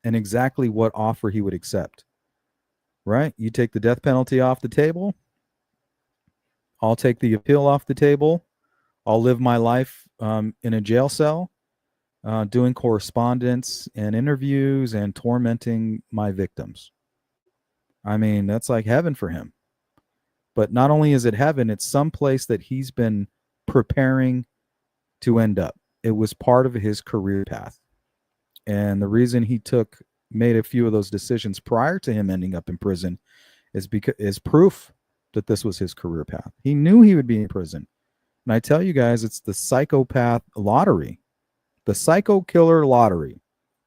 and exactly what offer he would accept. Right? You take the death penalty off the table. I'll take the appeal off the table. I'll live my life in a jail cell, doing correspondence and interviews and tormenting my victims. I mean, that's like heaven for him. But not only is it heaven, it's some place that he's been preparing to end up. It was part of his career path. And the reason he made a few of those decisions prior to him ending up in prison is proof that this was his career path. He knew he would be in prison. And I tell you guys, it's the psychopath lottery, the psycho killer lottery.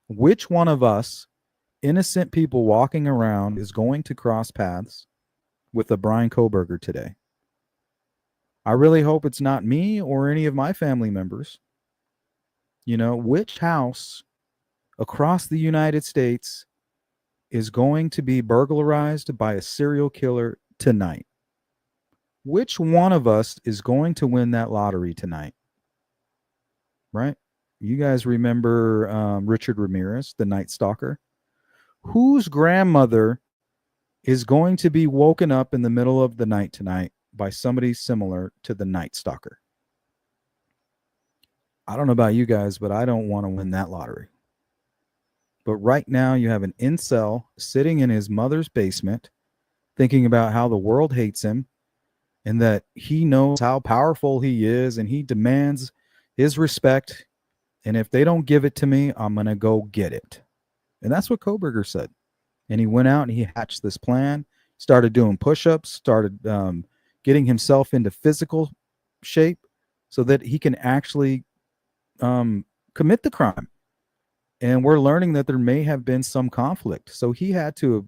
Which one of us, innocent people walking around, is going to cross paths with a Bryan Kohberger today? I really hope it's not me or any of my family members. Which house across the United States is going to be burglarized by a serial killer tonight? Which one of us is going to win that lottery tonight? Right? You guys remember Richard Ramirez, the Night Stalker? Whose grandmother is going to be woken up in the middle of the night tonight by somebody similar to the Night Stalker? I don't know about you guys, but I don't want to win that lottery. But right now you have an incel sitting in his mother's basement thinking about how the world hates him and that he knows how powerful he is and he demands his respect. And if they don't give it to me, I'm going to go get it. And that's what Kohberger said. And he went out and he hatched this plan, started doing push-ups, started getting himself into physical shape so that he can actually commit the crime. And we're learning that there may have been some conflict. So he had to have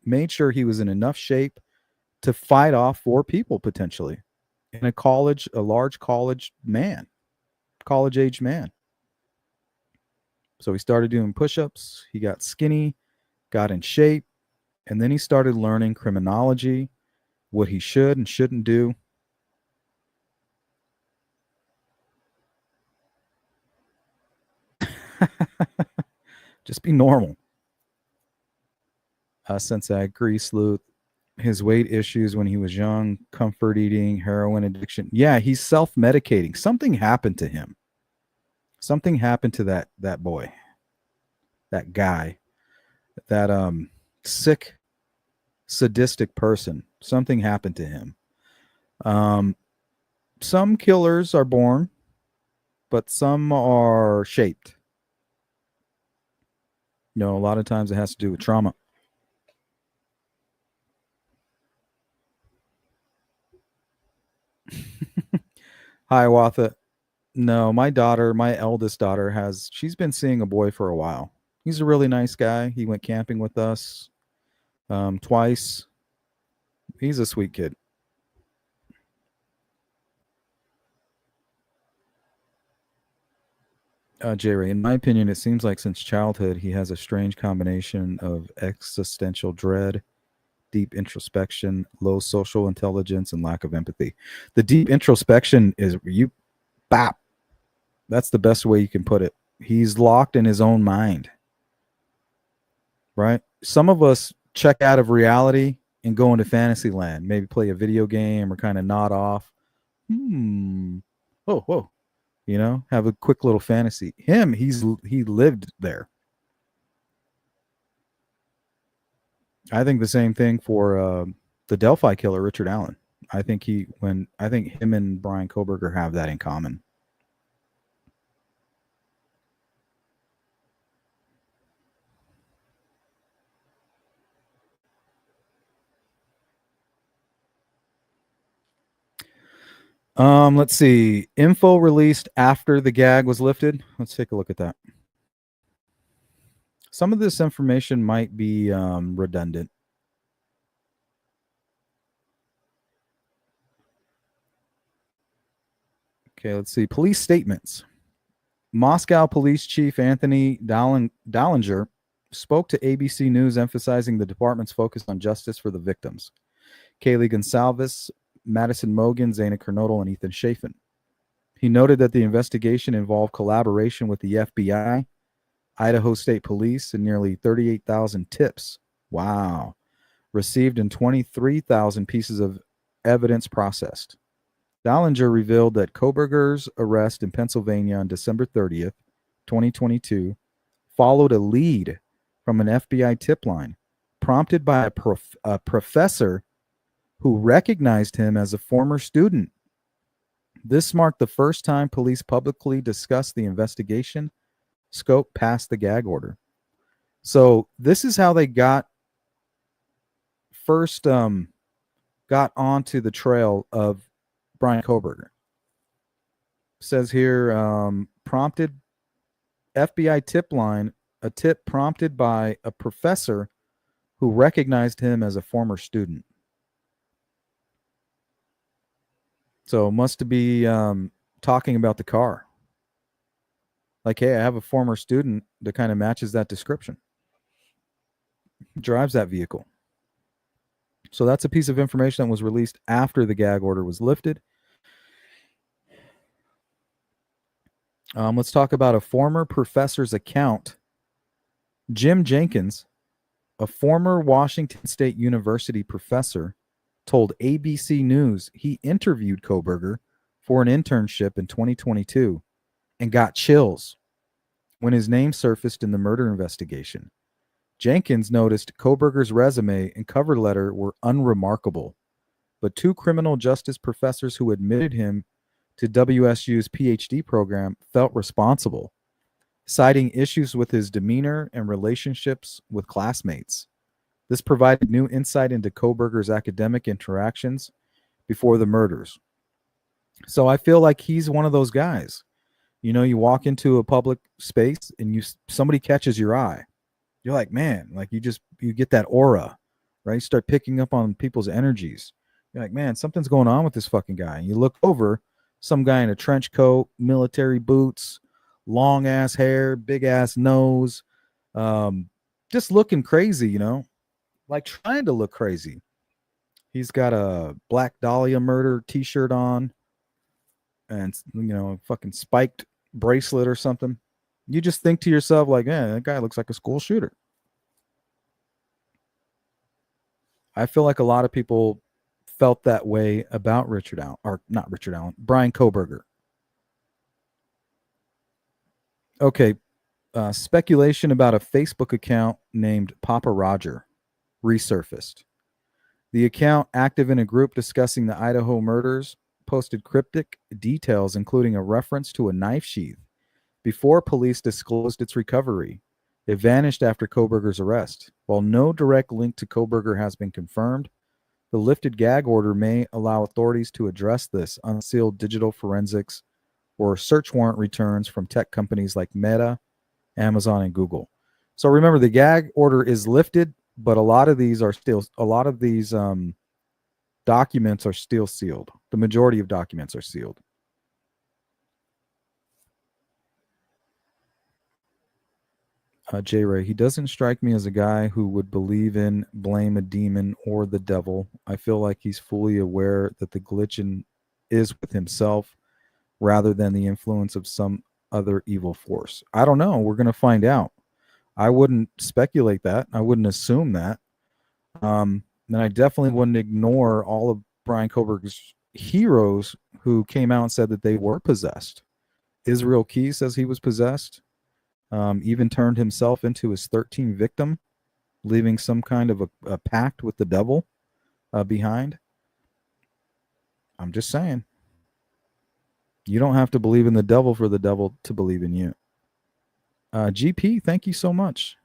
made sure he was in enough shape to fight off 4 people potentially in a large college age man. So he started doing push-ups. He got skinny, got in shape, and then he started learning criminology, what he should and shouldn't do. Just be normal. Sensei, grease sleuth, his weight issues when he was young, comfort eating, heroin addiction. Yeah, he's self-medicating. Something happened to him. Something happened to that boy, that guy, that sick, sadistic person. Something happened to him. Some killers are born, but some are shaped. A lot of times it has to do with trauma. Hiawatha. No, my eldest daughter she's been seeing a boy for a while. He's a really nice guy. He went camping with us twice. He's a sweet kid. Jerry, in my opinion, it seems like since childhood, he has a strange combination of existential dread, deep introspection, low social intelligence, and lack of empathy. The deep introspection is bap. That's the best way you can put it. He's locked in his own mind, right? Some of us check out of reality and go into fantasy land, maybe play a video game or kind of nod off. Oh, whoa. Have a quick little fantasy. He lived there. I think the same thing for the Delphi killer, Richard Allen. I think him and Bryan Kohberger have that in common. Let's see. Info released after the gag was lifted. Let's take a look at that. Some of this information might be redundant. Okay, let's see. Police statements. Moscow Police Chief Anthony Dallinger spoke to ABC News, emphasizing the department's focus on justice for the victims. Kaylee Gonsalves, Madison Mogan, Zaina Kernodle, and Ethan Chafin. He noted that the investigation involved collaboration with the FBI, Idaho State Police, and nearly 38,000 tips. Wow. Received and 23,000 pieces of evidence processed. Dallinger revealed that Kohberger's arrest in Pennsylvania on December 30th, 2022, followed a lead from an FBI tip line prompted by a professor who recognized him as a former student. This marked the first time police publicly discussed the investigation scope past the gag order. So this is how they got onto the trail of Bryan Kohberger. Says here, prompted FBI tip line, a tip prompted by a professor who recognized him as a former student. So must be talking about the car. Like, hey, I have a former student that kind of matches that description. Drives that vehicle. So that's a piece of information that was released after the gag order was lifted. Let's talk about a former professor's account. Jim Jenkins, a former Washington State University professor, told ABC News he interviewed Kohberger for an internship in 2022 and got chills when his name surfaced in the murder investigation. Jenkins noticed Kohberger's resume and cover letter were unremarkable, but 2 criminal justice professors who admitted him to WSU's PhD program felt responsible, citing issues with his demeanor and relationships with classmates. This provided new insight into Kohberger's academic interactions before the murders. So I feel like he's one of those guys. You know, you walk into a public space and somebody catches your eye. You're like, man, like you get that aura, right? You start picking up on people's energies. You're like, man, something's going on with this fucking guy. And you look over, some guy in a trench coat, military boots, long ass hair, big ass nose, just looking crazy, you know, like trying to look crazy. He's got a Black Dahlia murder t-shirt on and, you know, a fucking spiked bracelet or something. You just think to yourself, like, man, that guy looks like a school shooter. I feel like a lot of people felt that way about Richard Allen, or not Richard Allen, Bryan Kohberger. Okay, speculation about a Facebook account named Papa Roger resurfaced. The account, active in a group discussing the Idaho murders, posted cryptic details, including a reference to a knife sheath, before police disclosed its recovery. It vanished after Kohberger's arrest. While no direct link to Kohberger has been confirmed, the lifted gag order may allow authorities to address this unsealed digital forensics or search warrant returns from tech companies like Meta, Amazon, and Google. So remember, the gag order is lifted, but a lot of these documents are still sealed. The majority of documents are sealed. J. Ray, he doesn't strike me as a guy who would believe in, blame a demon or the devil. I feel like he's fully aware that the glitch is with himself rather than the influence of some other evil force. I don't know. We're going to find out. I wouldn't speculate that. I wouldn't assume that. And I definitely wouldn't ignore all of Bryan Kohberger's heroes who came out and said that they were possessed. Israel Key says he was possessed. Even turned himself into his 13th victim, leaving some kind of a pact with the devil behind. I'm just saying. You don't have to believe in the devil for the devil to believe in you. GP, thank you so much.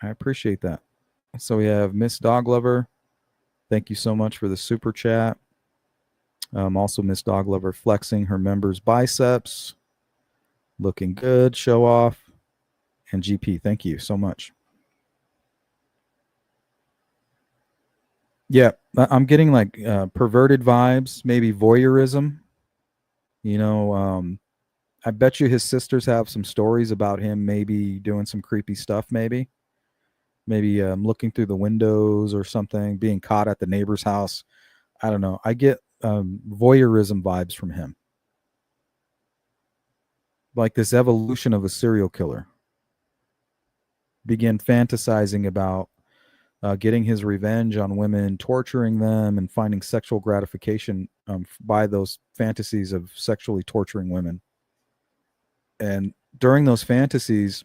I appreciate that. So we have Miss Dog Lover. Thank you so much for the super chat. Also, Miss Dog Lover flexing her members' biceps. Looking good, show off. And GP, thank you so much. Yeah, I'm getting like perverted vibes, maybe voyeurism. You know, I bet you his sisters have some stories about him maybe doing some creepy stuff, maybe looking through the windows or something, being caught at the neighbor's house. I don't know. I get voyeurism vibes from him. Like this evolution of a serial killer. Began fantasizing about getting his revenge on women, torturing them, and finding sexual gratification by those fantasies of sexually torturing women. And during those fantasies,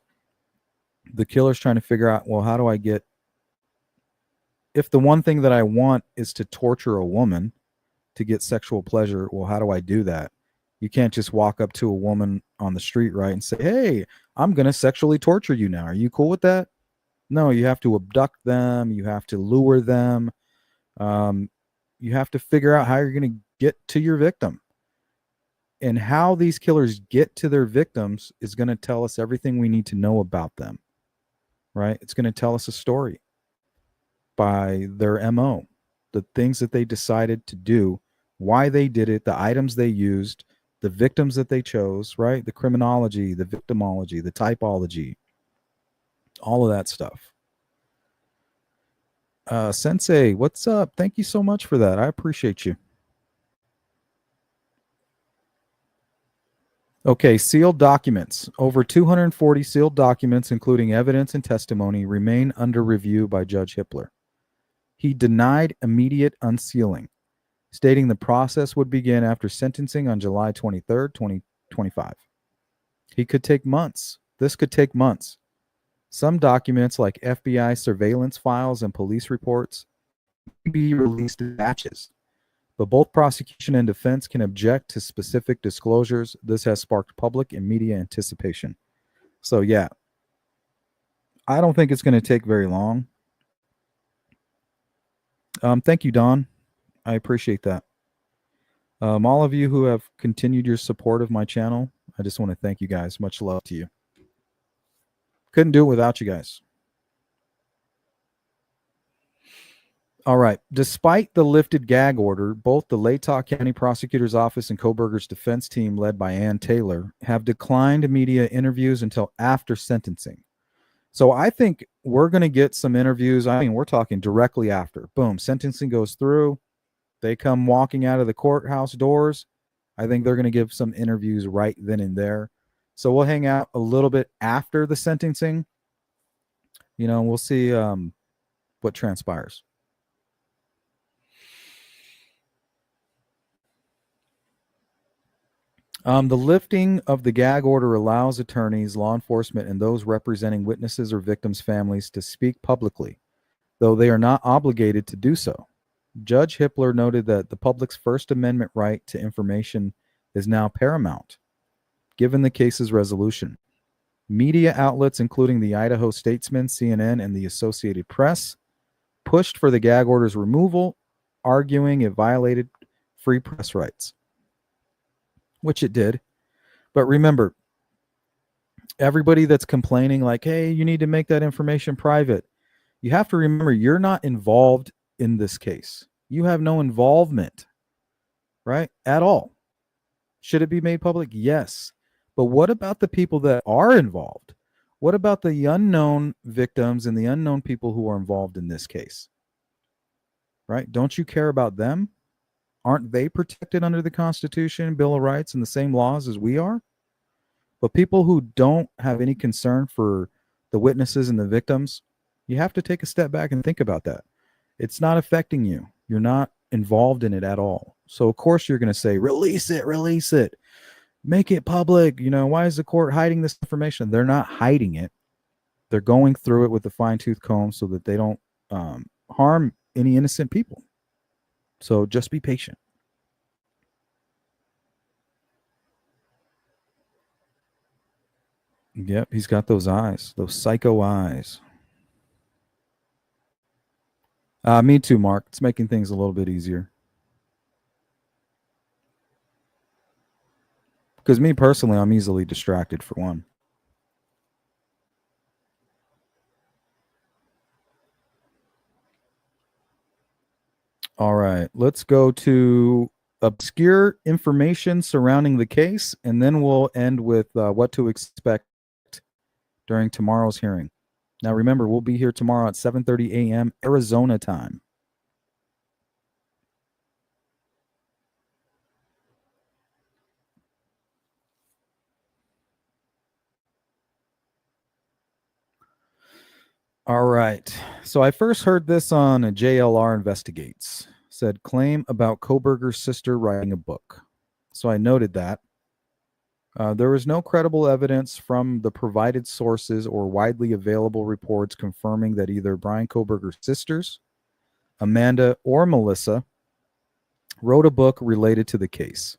the killer's trying to figure out, well, how do I get, if the one thing that I want is to torture a woman to get sexual pleasure, well, how do I do that? You can't just walk up to a woman on the street, right, and say, hey, I'm going to sexually torture you now. Are you cool with that? No, you have to abduct them. You have to lure them. You have to figure out how you're going to get to your victim. And how these killers get to their victims is going to tell us everything we need to know about them, right? It's going to tell us a story by their MO, the things that they decided to do, why they did it, the items they used, the victims that they chose, right? The criminology, the victimology, the typology, all of that stuff. Sensei, what's up? Thank you so much for that. I appreciate you. Okay, sealed documents. Over 240 sealed documents, including evidence and testimony, remain under review by Judge Hippler. He denied immediate unsealing, stating the process would begin after sentencing on July 23rd, 2025. He could take months. This could take months. Some documents, like FBI surveillance files and police reports, may be released in batches, but both prosecution and defense can object to specific disclosures. This has sparked public and media anticipation. So, yeah, I don't think it's going to take very long. Thank you, Don. I appreciate that. All of you who have continued your support of my channel, I just want to thank you guys. Much love to you. Couldn't do it without you guys. All right. Despite the lifted gag order, both the Latah County Prosecutor's Office and Kohberger's defense team, led by Ann Taylor, have declined media interviews until after sentencing. So I think we're going to get some interviews. I mean, we're talking directly after. Boom, sentencing goes through. They come walking out of the courthouse doors. I think they're going to give some interviews right then and there. So we'll hang out a little bit after the sentencing. You know, we'll see what transpires. The lifting of the gag order allows attorneys, law enforcement, and those representing witnesses or victims' families to speak publicly, though they are not obligated to do so. Judge Hippler noted that the public's First Amendment right to information is now paramount, given the case's resolution. Media outlets, including the Idaho Statesman, CNN, and the Associated Press, pushed for the gag order's removal, arguing it violated free press rights, which it did. But remember, everybody that's complaining like, hey, you need to make that information private, you have to remember you're not involved in this case. You have no involvement, right, at all. Should it be made public? Yes. But what about the people that are involved? What about the unknown victims and the unknown people who are involved in this case? Right? Don't you care about them? Aren't they protected under the Constitution, Bill of Rights, and the same laws as we are? But people who don't have any concern for the witnesses and the victims, you have to take a step back and think about that. It's not affecting you. You're not involved in it at all. So, of course, you're going to say, release it, make it public. You know, why is the court hiding this information? They're not hiding it. They're going through it with a fine-tooth comb so that they don't harm any innocent people. So just be patient. Yep, he's got those eyes, those psycho eyes. Me too, Mark. It's making things a little bit easier. Because me personally, I'm easily distracted for one. All right, let's go to obscure information surrounding the case, and then we'll end with what to expect during tomorrow's hearing. Now, remember, we'll be here tomorrow at 7:30 a.m. Arizona time. All right. So I first heard this on a JLR Investigates. Said claim about Kohberger's sister writing a book. So I noted that. There was no credible evidence from the provided sources or widely available reports confirming that either Bryan Kohberger's sisters, Amanda or Melissa, wrote a book related to the case.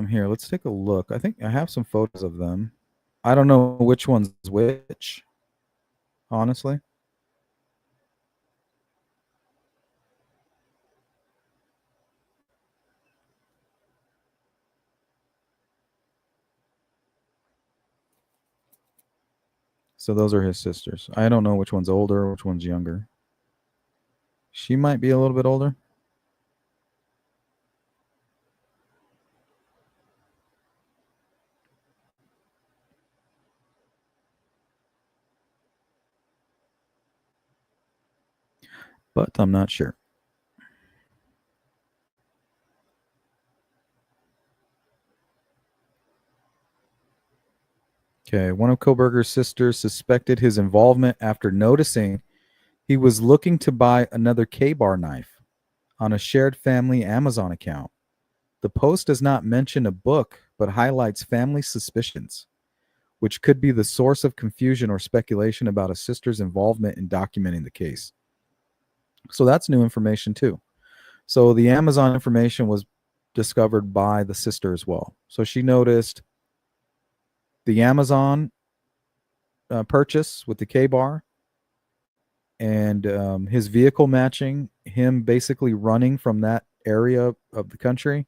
Here, let's take a look. I think I have some photos of them. I don't know which one's which, honestly. So those are his sisters. I don't know which one's older, which one's younger. She might be a little bit older. But I'm not sure. Okay, one of Kohberger's sisters suspected his involvement after noticing he was looking to buy another K-bar knife on a shared family Amazon account. The post does not mention a book, but highlights family suspicions, which could be the source of confusion or speculation about a sister's involvement in documenting the case. So that's new information too. So the Amazon information was discovered by the sister as well. So she noticed the Amazon purchase with the K-bar and his vehicle matching, him basically running from that area of the country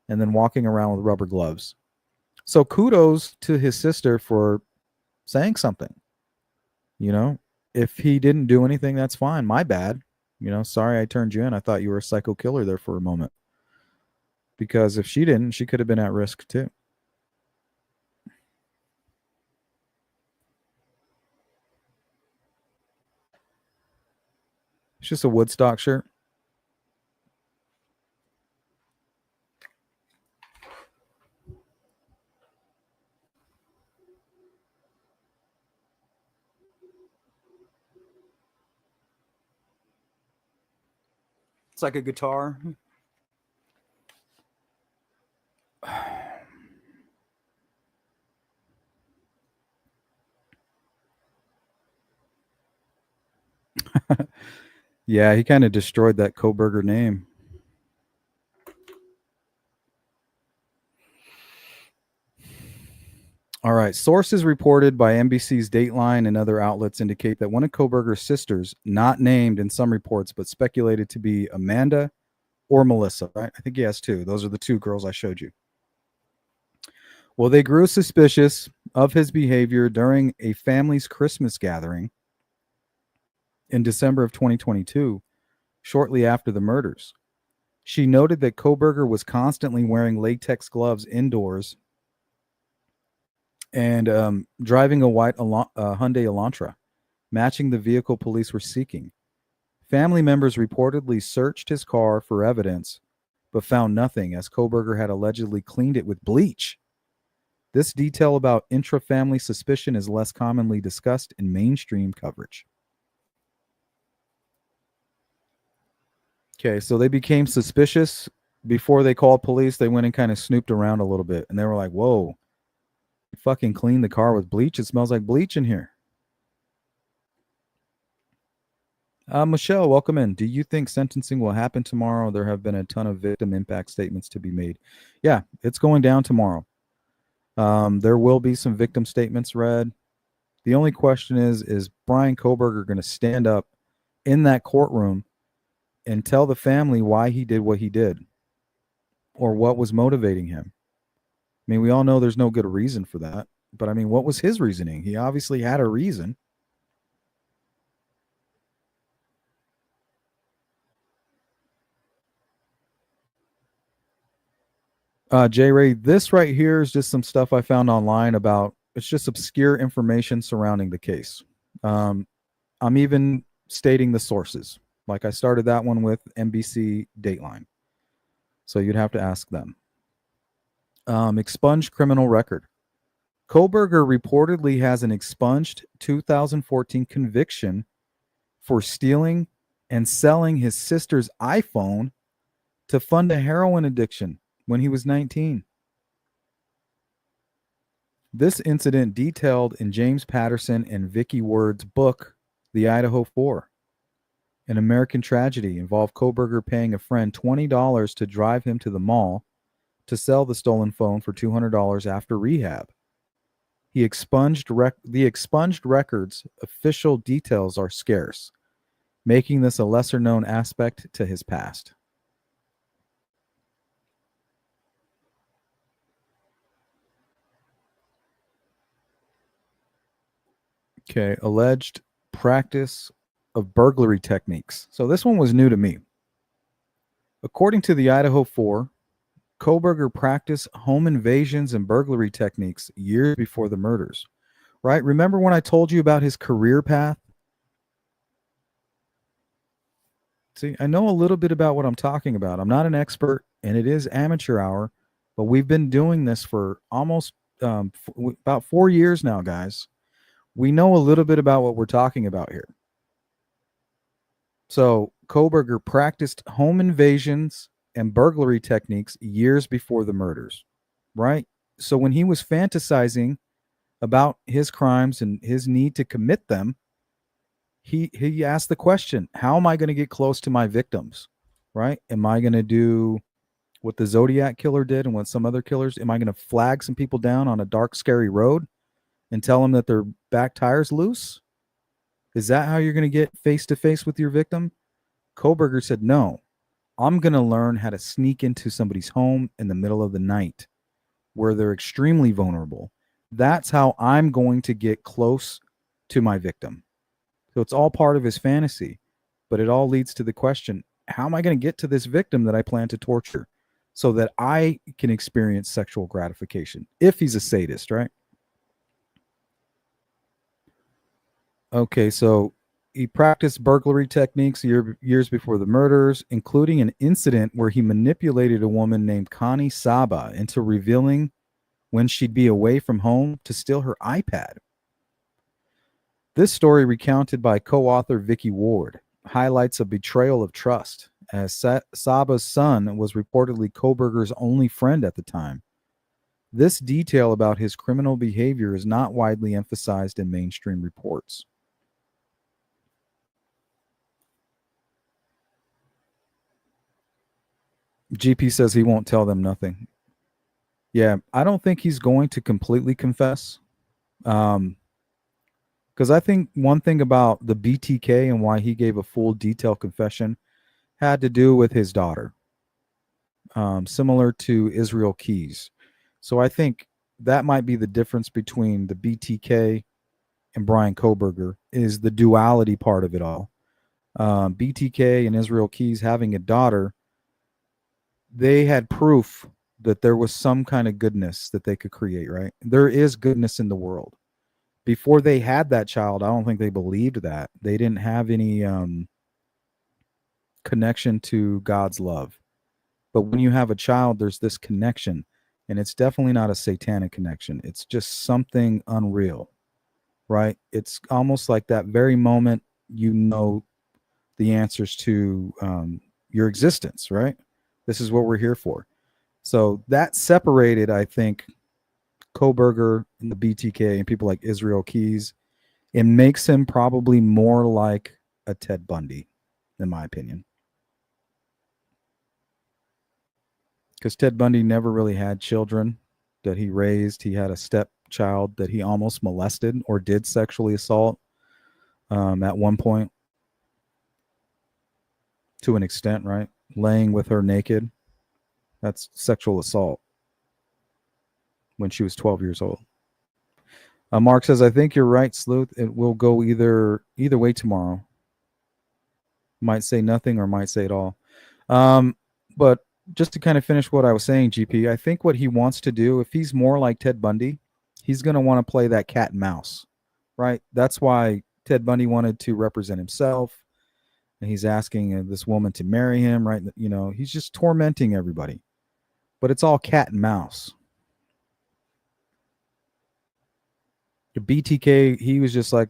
and then walking around with rubber gloves. So kudos to his sister for saying something. You know, if he didn't do anything, that's fine. My bad. You know, sorry I turned you in. I thought you were a psycho killer there for a moment. Because if she didn't, she could have been at risk too. It's just a Woodstock shirt. It's like a guitar. Yeah, he kind of destroyed that Kohberger name. All right. Sources reported by NBC's Dateline and other outlets indicate that one of Kohberger's sisters, not named in some reports, but speculated to be Amanda or Melissa, right? I think he has two. Those are the two girls I showed you. Well, they grew suspicious of his behavior during a family's Christmas gathering in December of 2022, shortly after the murders. She noted that Kohberger was constantly wearing latex gloves indoors and driving a white Hyundai Elantra, matching the vehicle police were seeking. Family members reportedly searched his car for evidence, but found nothing, as Kohberger had allegedly cleaned it with bleach. This detail about intra-family suspicion is less commonly discussed in mainstream coverage. Okay, so they became suspicious before they called police. They went and kind of snooped around a little bit, and they were like, whoa, you fucking cleaned the car with bleach? It smells like bleach in here. Michelle, welcome in. Do you think sentencing will happen tomorrow? There have been a ton of victim impact statements to be made. Yeah, it's going down tomorrow. There will be some victim statements read. The only question is Bryan Kohberger going to stand up in that courtroom and tell the family why he did what he did or what was motivating him? I mean, we all know there's no good reason for that. But, I mean, what was his reasoning? He obviously had a reason. J. Ray, this right here is just some stuff I found online about, it's just obscure information surrounding the case. I'm even stating the sources. Like I started that one with NBC Dateline. So you'd have to ask them. Expunged criminal record. Kohberger reportedly has an expunged 2014 conviction for stealing and selling his sister's iPhone to fund a heroin addiction when he was 19. This incident detailed in James Patterson and Vicky Ward's book, The Idaho Four. An American tragedy involved Kohberger paying a friend $20 to drive him to the mall to sell the stolen phone for $200 after rehab. The expunged record's official details are scarce, making this a lesser-known aspect to his past. Okay, alleged practice of burglary techniques. So this one was new to me. According to the Idaho Four, Kohberger practiced home invasions and burglary techniques years before the murders. Right? Remember when I told you about his career path? See, I know a little bit about what I'm talking about. I'm not an expert, and it is amateur hour, but we've been doing this for almost about 4 years now, guys. We know a little bit about what we're talking about here. So Kohberger practiced home invasions and burglary techniques years before the murders, right? So when he was fantasizing about his crimes and his need to commit them, he asked the question, how am I going to get close to my victims, right? Am I going to do what the Zodiac killer did and what some other killers? Am I going to flag some people down on a dark, scary road and tell them that their back tire's loose? Is that how you're going to get face to face with your victim? Kohberger said, no, I'm going to learn how to sneak into somebody's home in the middle of the night where they're extremely vulnerable. That's how I'm going to get close to my victim. So it's all part of his fantasy, but it all leads to the question, how am I going to get to this victim that I plan to torture so that I can experience sexual gratification if he's a sadist, right? Okay, so he practiced burglary techniques years before the murders, including an incident where he manipulated a woman named Connie Saba into revealing when she'd be away from home to steal her iPad. This story, recounted by co-author Vicky Ward, highlights a betrayal of trust, as Saba's son was reportedly Kohberger's only friend at the time. This detail about his criminal behavior is not widely emphasized in mainstream reports. GP says he won't tell them nothing. Yeah, I don't think he's going to completely confess. Because I think one thing about the BTK and why he gave a full detailed confession had to do with his daughter, similar to Israel Keys. So I think that might be the difference between the BTK and Bryan Kohberger, is the duality part of it all. BTK and Israel Keys having a daughter, they had proof that there was some kind of goodness that they could create, right? There is goodness in the world. Before they had that child, I don't think they believed that. They didn't have any connection to God's love. But when you have a child, there's this connection, and it's definitely not a satanic connection. It's just something unreal, right? It's almost like that very moment you know the answers to your existence, right? This is what we're here for. So that separated, I think, Kohberger and the BTK and people like Israel Keys. It makes him probably more like a Ted Bundy, in my opinion. Because Ted Bundy never really had children that he raised. He had a stepchild that he almost molested or did sexually assault at one point, to an extent, right? Laying with her naked. That's sexual assault when she was 12 years old. Mark says, I think you're right, Sleuth. It will go either way tomorrow. Might say nothing or might say it all. But just to kind of finish what I was saying, GP, I think what he wants to do, if he's more like Ted Bundy, he's going to want to play that cat and mouse, right? That's why Ted Bundy wanted to represent himself, and he's asking this woman to marry him, right? You know, he's just tormenting everybody. But it's all cat and mouse. The BTK, he was just like,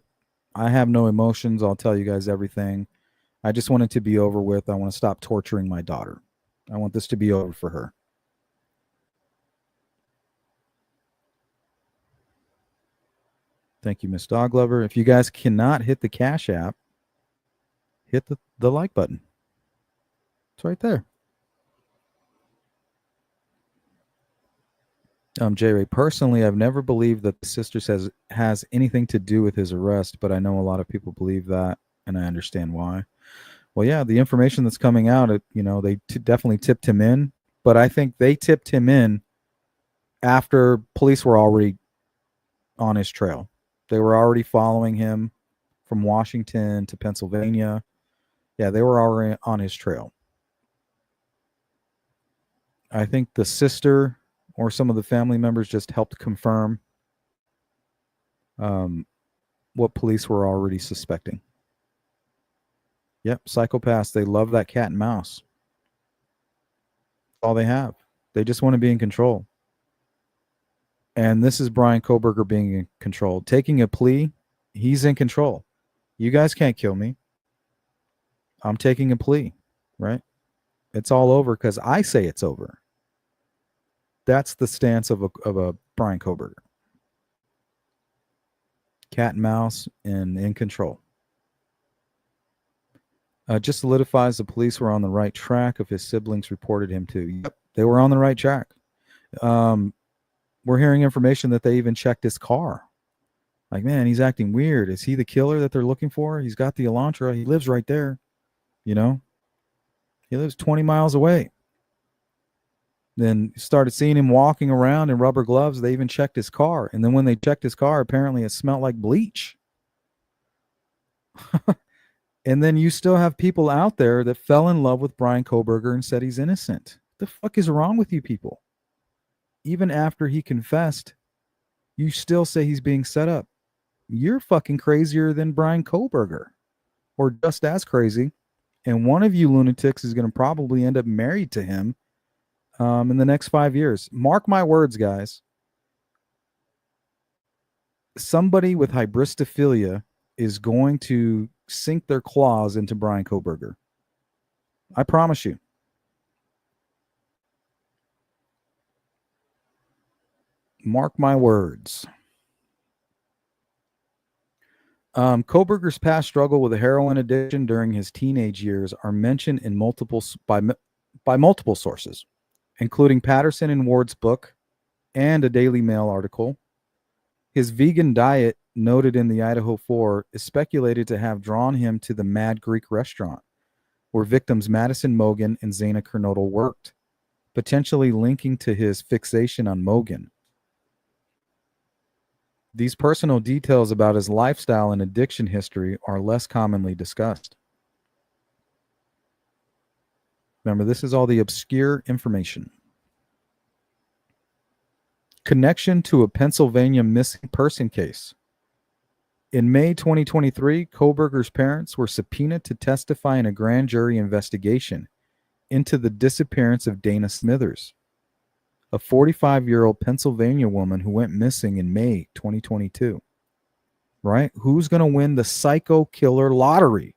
I have no emotions. I'll tell you guys everything. I just want it to be over with. I want to stop torturing my daughter. I want this to be over for her. Thank you, Miss Dog Lover. If you guys cannot hit the Cash App, hit the like button. It's right there. J. Ray, personally, I've never believed that the sisters has anything to do with his arrest, but I know a lot of people believe that, and I understand why. Well, yeah, the information that's coming out, they definitely tipped him in, but I think they tipped him in after police were already on his trail. They were already following him from Washington to Pennsylvania. Yeah, they were already on his trail. I think the sister or some of the family members just helped confirm what police were already suspecting. Yep, psychopaths, they love that cat and mouse. All they have. They just want to be in control. And this is Bryan Kohberger being in control. Taking a plea, he's in control. You guys can't kill me. I'm taking a plea, right? It's all over because I say it's over. That's the stance of a Bryan Kohberger. Cat and mouse and in control. Just solidifies the police were on the right track if his siblings reported him to. Yep, they were on the right track. We're hearing information that they even checked his car. Like, man, he's acting weird. Is he the killer that they're looking for? He's got the Elantra. He lives right there, He lives 20 miles away. Then started seeing him walking around in rubber gloves. They even checked his car. And then when they checked his car, apparently it smelled like bleach. And then you still have people out there that fell in love with Bryan Kohberger and said he's innocent. What the fuck is wrong with you people? Even after he confessed, you still say he's being set up. You're fucking crazier than Bryan Kohberger, or just as crazy. And one of you lunatics is going to probably end up married to him in the next 5 years. Mark my words, guys. Somebody with hybristophilia is going to sink their claws into Bryan Kohberger. I promise you. Mark my words. Kohberger's past struggle with a heroin addiction during his teenage years are mentioned in multiple sources, including Patterson and Ward's book and a Daily Mail article. His vegan diet, noted in the Idaho 4, is speculated to have drawn him to the Mad Greek restaurant, where victims Madison Mogen and Zana Kernodle worked, potentially linking to his fixation on Mogen. These personal details about his lifestyle and addiction history are less commonly discussed. Remember, this is all the obscure information. Connection to a Pennsylvania missing person case. In May 2023, Kohberger's parents were subpoenaed to testify in a grand jury investigation into the disappearance of Dana Smithers, a 45-year-old Pennsylvania woman who went missing in May 2022. Right? Who's going to win the psycho killer lottery?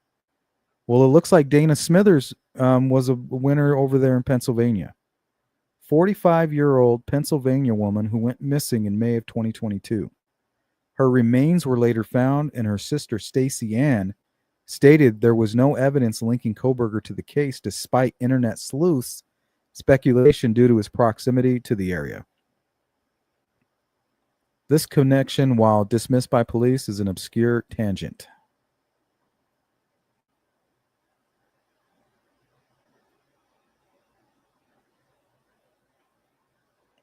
Well, it looks like Dana Smithers was a winner over there in Pennsylvania. 45-year-old Pennsylvania woman who went missing in May of 2022. Her remains were later found, and her sister, Stacy Ann, stated there was no evidence linking Kohberger to the case despite internet sleuths' speculation due to his proximity to the area. This connection, while dismissed by police, is an obscure tangent.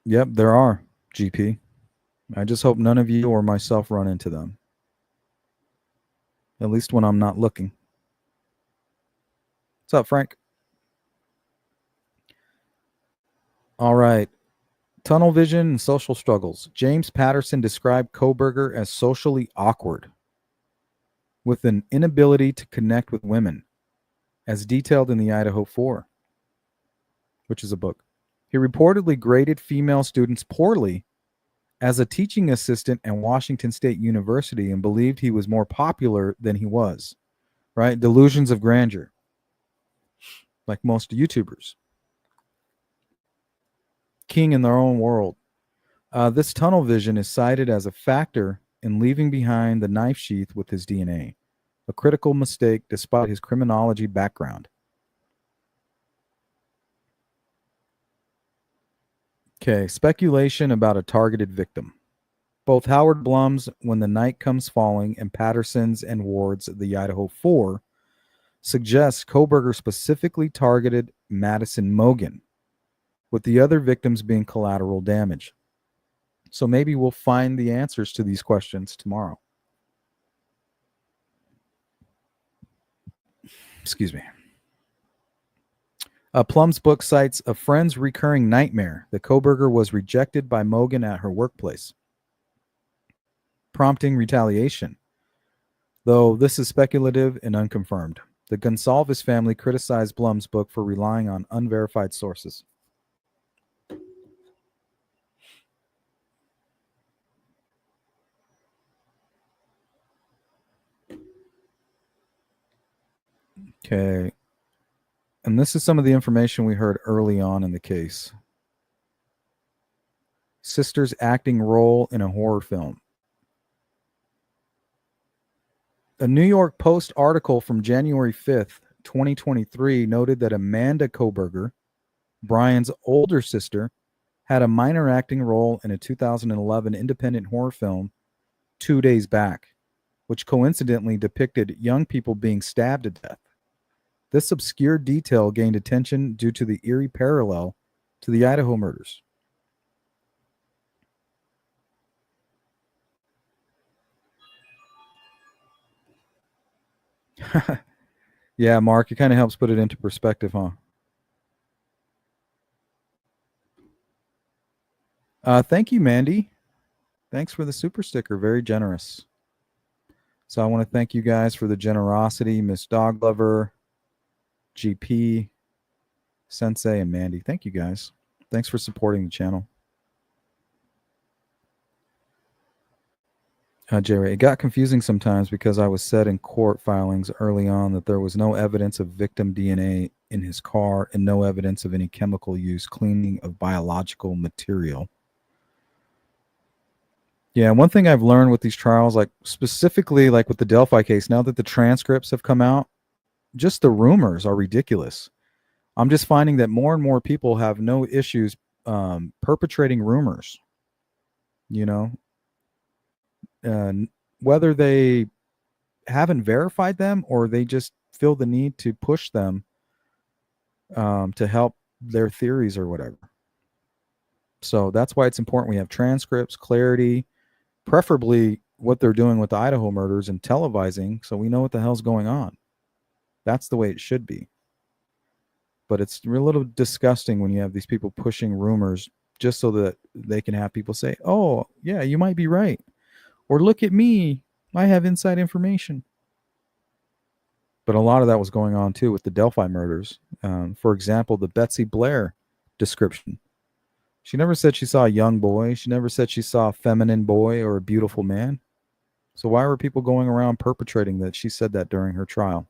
Yep, there are, GP. I just hope none of you or myself run into them. At least when I'm not looking. What's up, Frank? All right. Tunnel vision and social struggles. James Patterson described Kohberger as socially awkward, with an inability to connect with women, as detailed in the Idaho 4, which is a book. He reportedly graded female students poorly as a teaching assistant at Washington State University and believed he was more popular than he was. Right? Delusions of grandeur, like most YouTubers. King in their own world. This tunnel vision is cited as a factor in leaving behind the knife sheath with his DNA, a critical mistake despite his criminology background. Okay, speculation about a targeted victim. Both Howard Blum's When the Night Comes Falling and Patterson's and Ward's The Idaho 4 suggests Kohberger specifically targeted Madison Mogen, with the other victims being collateral damage. So maybe we'll find the answers to these questions tomorrow. Excuse me. Plum's book cites a friend's recurring nightmare that Kohberger was rejected by Mogen at her workplace, prompting retaliation. Though this is speculative and unconfirmed. The Gonsalves family criticized Blum's book for relying on unverified sources. Okay. And this is some of the information we heard early on in the case. Sister's acting role in a horror film. A New York Post article from January 5th, 2023 noted that Amanda Kohberger, Bryan's older sister, had a minor acting role in a 2011 independent horror film 2 days back, which coincidentally depicted young people being stabbed to death. This obscure detail gained attention due to the eerie parallel to the Idaho murders. Yeah, Mark, it kind of helps put it into perspective, huh? Thank you, Mandy. Thanks for the super sticker. Very generous. So I want to thank you guys for the generosity, Miss Dog Lover, GP, Sensei, and Mandy. Thank you guys. Thanks for supporting the channel. Jerry, it got confusing sometimes because I was said in court filings early on that there was no evidence of victim DNA in his car and no evidence of any chemical use, cleaning of biological material. Yeah, one thing I've learned with these trials, like specifically like with the Delphi case, now that the transcripts have come out, just the rumors are ridiculous. I'm just finding that more and more people have no issues perpetrating rumors, you know, and whether they haven't verified them or they just feel the need to push them to help their theories or whatever. So that's why it's important we have transcripts, clarity, preferably what they're doing with the Idaho murders and televising so we know what the hell's going on. That's the way it should be. But it's a little disgusting when you have these people pushing rumors just so that they can have people say, oh, yeah, you might be right. Or look at me. I have inside information. But a lot of that was going on, too, with the Delphi murders. For example, the Betsy Blair description. She never said she saw a young boy. She never said she saw a feminine boy or a beautiful man. So why were people going around perpetrating that she said that during her trial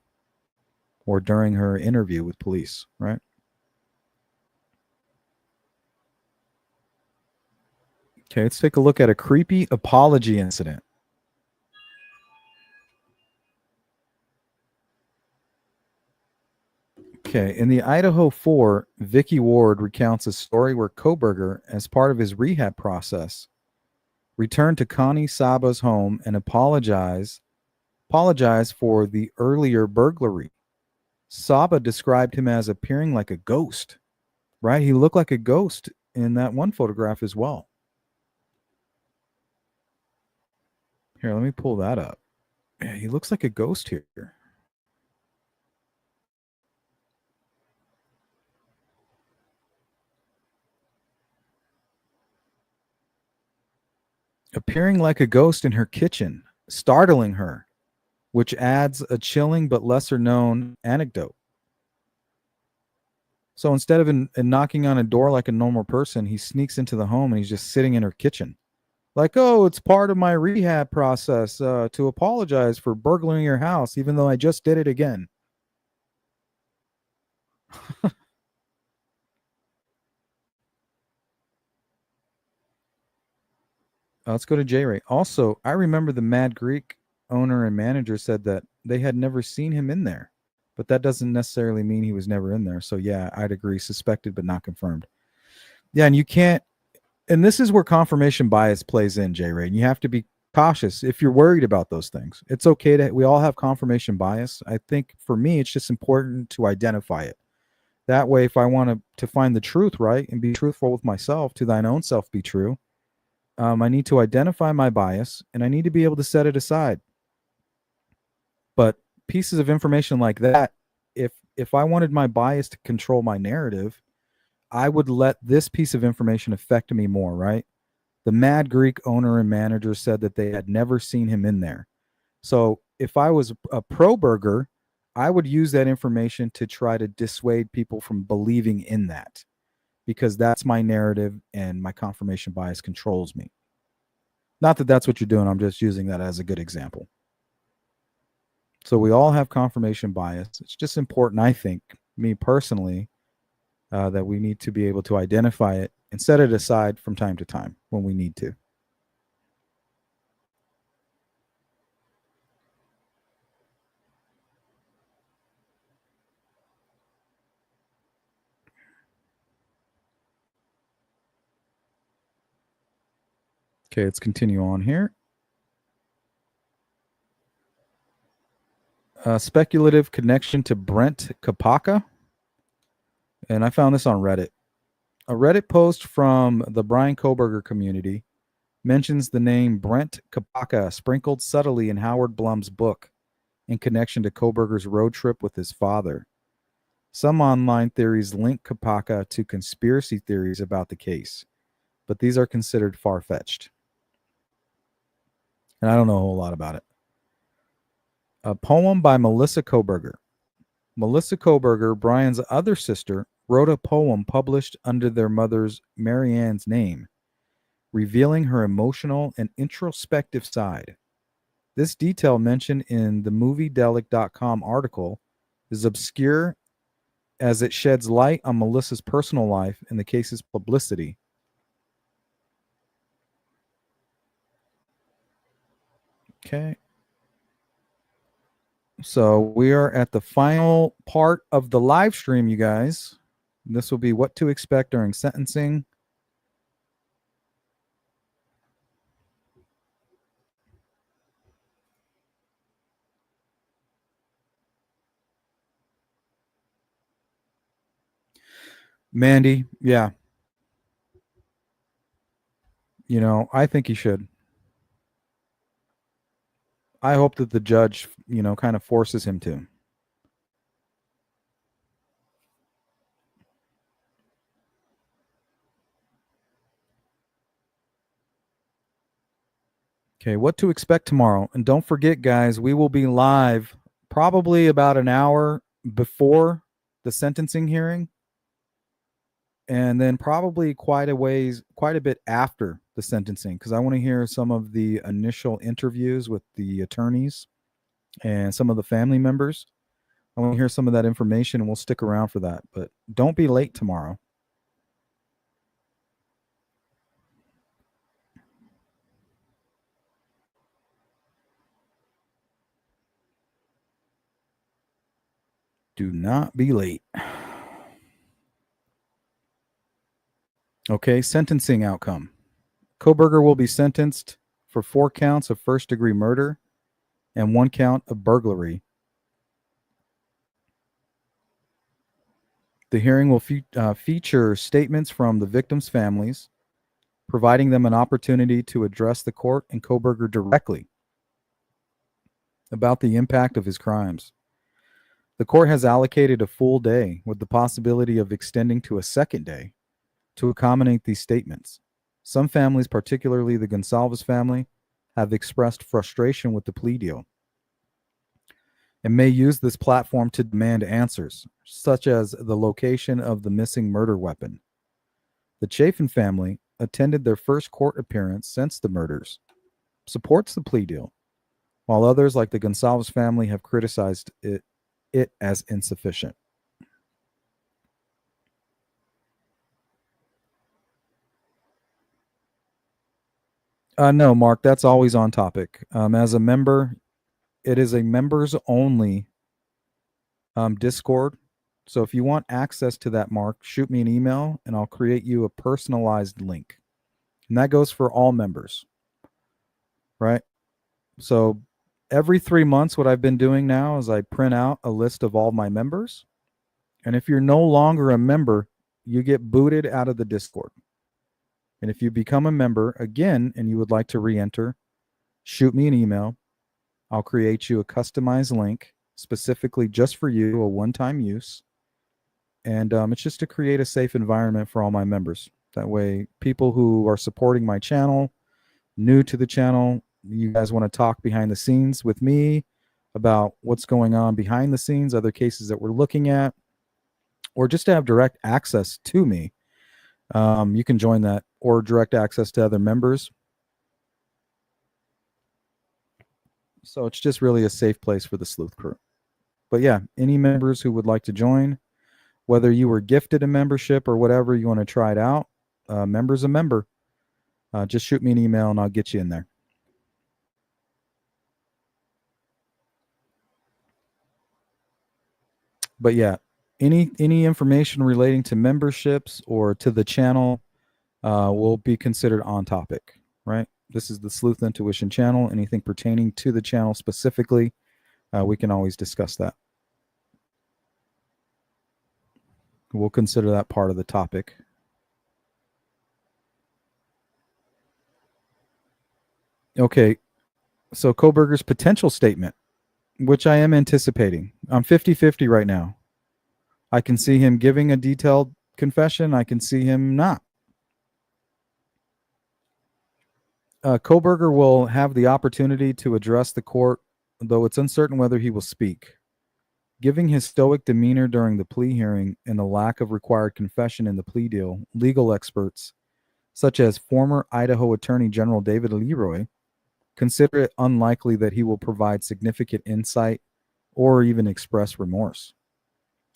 or during her interview with police, right? Okay, let's take a look at a creepy apology incident. Okay, in the Idaho 4, Vicky Ward recounts a story where Kohberger, as part of his rehab process, returned to Connie Saba's home and apologized for the earlier burglary. Saba described him as appearing like a ghost, right? He looked like a ghost in that one photograph as well. Here, let me pull that up. Yeah, he looks like a ghost here. Appearing like a ghost in her kitchen, startling her, which adds a chilling but lesser known anecdote. So instead of knocking on a door like a normal person, he sneaks into the home and he's just sitting in her kitchen. Like, oh, it's part of my rehab process to apologize for burglaring your house, even though I just did it again. Let's go to J-Ray. Also, I remember the Mad Greek owner and manager said that they had never seen him in there, but that doesn't necessarily mean he was never in there. So yeah, I'd agree. Suspected, but not confirmed. Yeah, and you can't, and this is where confirmation bias plays in, J-Ray. And you have to be cautious if you're worried about those things. It's okay to, we all have confirmation bias. I think for me, it's just important to identify it. That way, if I want to find the truth, right, and be truthful with myself, to thine own self be true, I need to identify my bias and I need to be able to set it aside. But pieces of information like that, if I wanted my bias to control my narrative, I would let this piece of information affect me more, right? The Mad Greek owner and manager said that they had never seen him in there. So if I was a pro burger, I would use that information to try to dissuade people from believing in that, because that's my narrative and my confirmation bias controls me. Not that that's what you're doing. I'm just using that as a good example. So we all have confirmation bias. It's just important, I think, me personally, that we need to be able to identify it and set it aside from time to time when we need to. Okay, let's continue on here. Speculative connection to Brent Kopaka. And I found this on Reddit. A Reddit post from the Bryan Kohberger community mentions the name Brent Kopaka sprinkled subtly in Howard Blum's book in connection to Kohberger's road trip with his father. Some online theories link Kopaka to conspiracy theories about the case, but these are considered far-fetched. And I don't know a whole lot about it. A poem by Melissa Kohberger. Melissa Kohberger, Bryan's other sister, wrote a poem published under their mother's Marianne's name, revealing her emotional and introspective side. This detail mentioned in the moviedelic.com article is obscure as it sheds light on Melissa's personal life and the case's publicity. Okay. So we are at the final part of the live stream, you guys. This will be what to expect during sentencing. Mandy, yeah. You know, I think he should. I hope that the judge, kind of forces him to. Okay, what to expect tomorrow. And don't forget, guys, we will be live probably about an hour before the sentencing hearing. And then probably quite a bit after the sentencing, because I want to hear some of the initial interviews with the attorneys and some of the family members. I want to hear some of that information, and we'll stick around for that. But don't be late tomorrow. Do not be late. Okay, sentencing outcome. Kohberger will be sentenced for 4 counts of first-degree murder and 1 count of burglary. The hearing will feature statements from the victims' families, providing them an opportunity to address the court and Kohberger directly about the impact of his crimes. The court has allocated a full day with the possibility of extending to a second day to accommodate these statements. Some families, particularly the Gonsalves family, have expressed frustration with the plea deal and may use this platform to demand answers, such as the location of the missing murder weapon. The Chafin family attended their first court appearance since the murders, supports the plea deal, while others, like the Gonsalves family, have criticized it as insufficient. No, Mark, that's always on topic. As a member, it is a members only Discord. So if you want access to that, Mark, shoot me an email and I'll create you a personalized link. And that goes for all members, right? So every 3 months, what I've been doing now is I print out a list of all my members. And if you're no longer a member, you get booted out of the Discord. And if you become a member again and you would like to re-enter, shoot me an email. I'll create you a customized link specifically just for you, a one-time use. And it's just to create a safe environment for all my members. That way, people who are supporting my channel, new to the channel, you guys want to talk behind the scenes with me about what's going on behind the scenes, other cases that we're looking at, or just to have direct access to me, you can join that, or direct access to other members. So it's just really a safe place for the Sleuth crew. But yeah, any members who would like to join, whether you were gifted a membership or whatever, you want to try it out, member's a member. Just shoot me an email and I'll get you in there. But yeah, any information relating to memberships or to the channel will be considered on topic, right? This is the Sleuth Intuition channel. Anything pertaining to the channel specifically we can always discuss that. We'll consider that part of the topic. Okay, so Kohberger's potential statement, which I am anticipating. I'm 50-50 right now. I can see him giving a detailed confession. I can see him not. Kohberger will have the opportunity to address the court, though it's uncertain whether he will speak. Given his stoic demeanor during the plea hearing and the lack of required confession in the plea deal, legal experts, such as former Idaho Attorney General David Leroy, consider it unlikely that he will provide significant insight or even express remorse.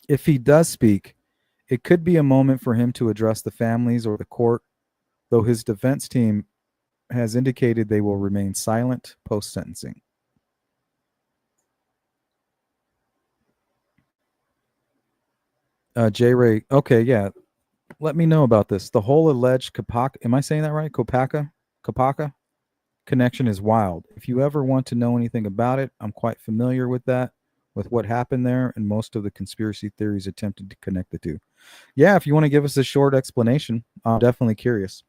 If he does speak, it could be a moment for him to address the families or the court, though his defense team has indicated they will remain silent post-sentencing. J. Ray, okay, yeah. Let me know about this. The whole alleged Kopaka, am I saying that right? Kopaka connection is wild. If you ever want to know anything about it, I'm quite familiar with that, with what happened there, and most of the conspiracy theories attempted to connect the two. Yeah, if you want to give us a short explanation, I'm definitely curious.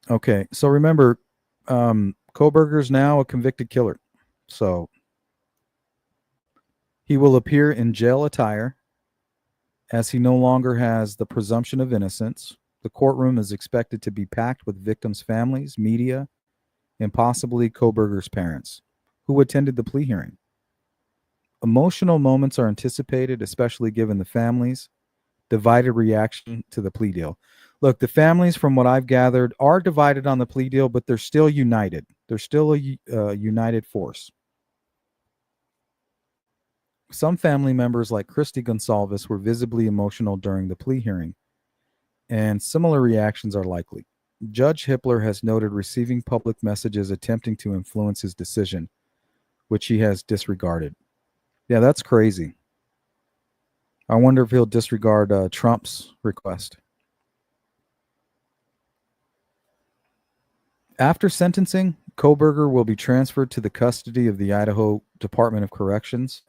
Okay, so remember, Kohberger's now a convicted killer. So he will appear in jail attire as he no longer has the presumption of innocence. The courtroom is expected to be packed with victims' families, media, and possibly Kohberger's parents, who attended the plea hearing. Emotional moments are anticipated, especially given the families' divided reaction to the plea deal. Look, the families, from what I've gathered, are divided on the plea deal, but they're still united. They're still a united force. Some family members, like Christy Gonsalves, were visibly emotional during the plea hearing, and similar reactions are likely. Judge Hippler has noted receiving public messages attempting to influence his decision, which he has disregarded. Yeah, that's crazy. I wonder if he'll disregard Trump's request. After sentencing, Kohberger will be transferred to the custody of the Idaho Department of Corrections.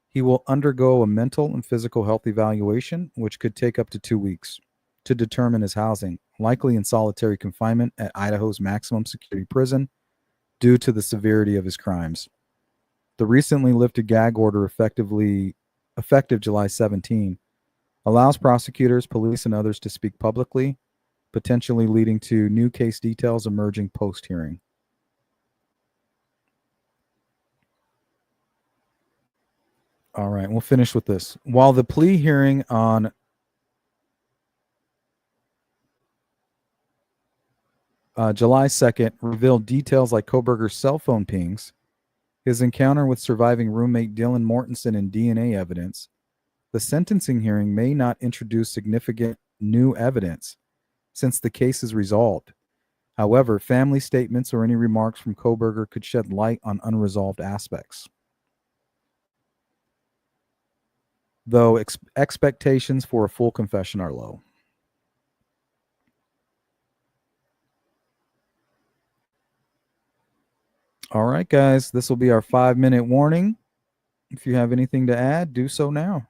He will undergo a mental and physical health evaluation, which could take up to 2 weeks, to determine his housing, likely in solitary confinement at Idaho's maximum security prison due to the severity of his crimes. The recently lifted gag order, effective July 17, allows prosecutors, police, and others to speak publicly, potentially leading to new case details emerging post-hearing. All right, we'll finish with this. While the plea hearing on July 2nd revealed details like Kohberger's cell phone pings, his encounter with surviving roommate Dylan Mortensen, and DNA evidence, the sentencing hearing may not introduce significant new evidence since the case is resolved. However, family statements or any remarks from Kohberger could shed light on unresolved aspects. Though expectations for a full confession are low. All right, guys, this will be our 5-minute warning. If you have anything to add, do so now.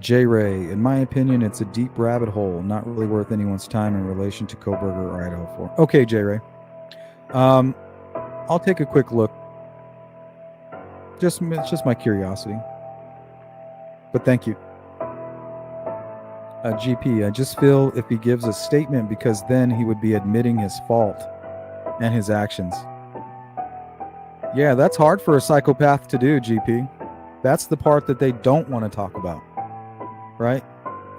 J. Ray, in my opinion, it's a deep rabbit hole, not really worth anyone's time in relation to Kohberger or Idaho 4. Okay, J. Ray. I'll take a quick look. It's just my curiosity. But thank you. GP, I just feel if he gives a statement, because then he would be admitting his fault and his actions. Yeah, that's hard for a psychopath to do, GP. That's the part that they don't want to talk about, right?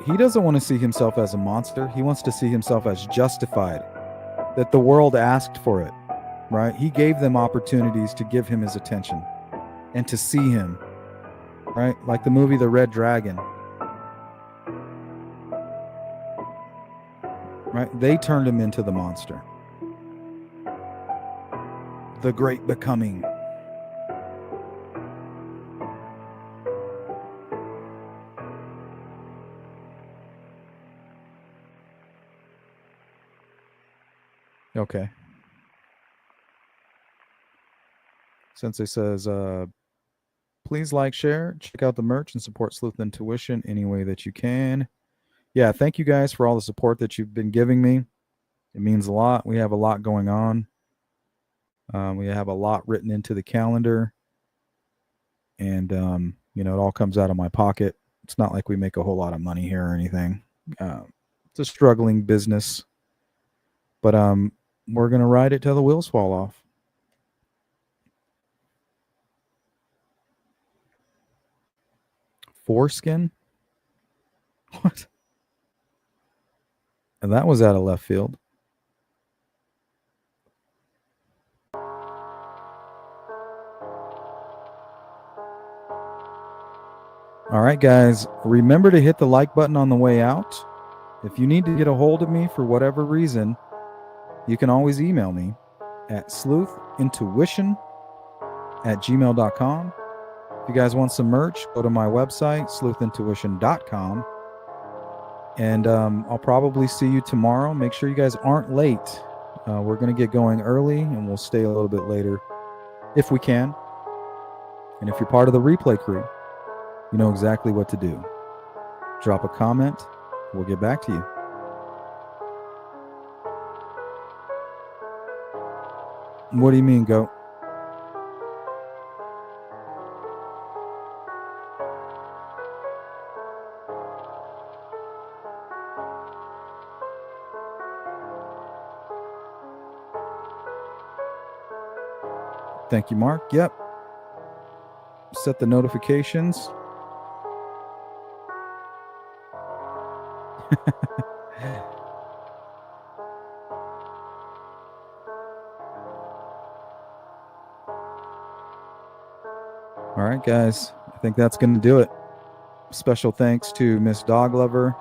He doesn't want to see himself as a monster. He wants to see himself as justified, that the world asked for it, right? He gave them opportunities to give him his attention and to see him, right? Like the movie The Red Dragon, right? They turned him into the monster. The Great Becoming. Okay. Sensei says, please like, share, check out the merch, and support Sleuth Intuition any way that you can. Yeah, thank you guys for all the support that you've been giving me. It means a lot. We have a lot going on. We have a lot written into the calendar. And, it all comes out of my pocket. It's not like we make a whole lot of money here or anything. It's a struggling business. But we're going to ride it till the wheels fall off. Foreskin? What? And that was out of left field. All right, guys, remember to hit the like button on the way out. If you need to get a hold of me for whatever reason, you can always email me at sleuthintuition@gmail.com. If you guys want some merch, go to my website, sleuthintuition.com. And I'll probably see you tomorrow. Make sure you guys aren't late. We're going to get going early, and we'll stay a little bit later if we can. And if you're part of the replay crew, you know exactly what to do. Drop a comment. We'll get back to you. What do you mean, Goat? Thank you, Mark. Yep. Set the notifications. All right, guys. I think that's going to do it. Special thanks to Miss Dog Lover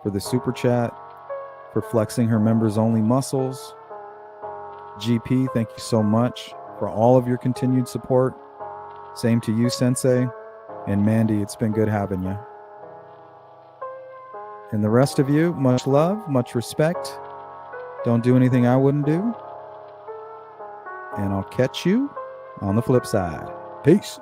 for the super chat, for flexing her members only muscles. GP, thank you so much for all of your continued support. Same to you, Sensei. And Mandy, it's been good having you. And the rest of you, much love, much respect. Don't do anything I wouldn't do. And I'll catch you on the flip side. Peace.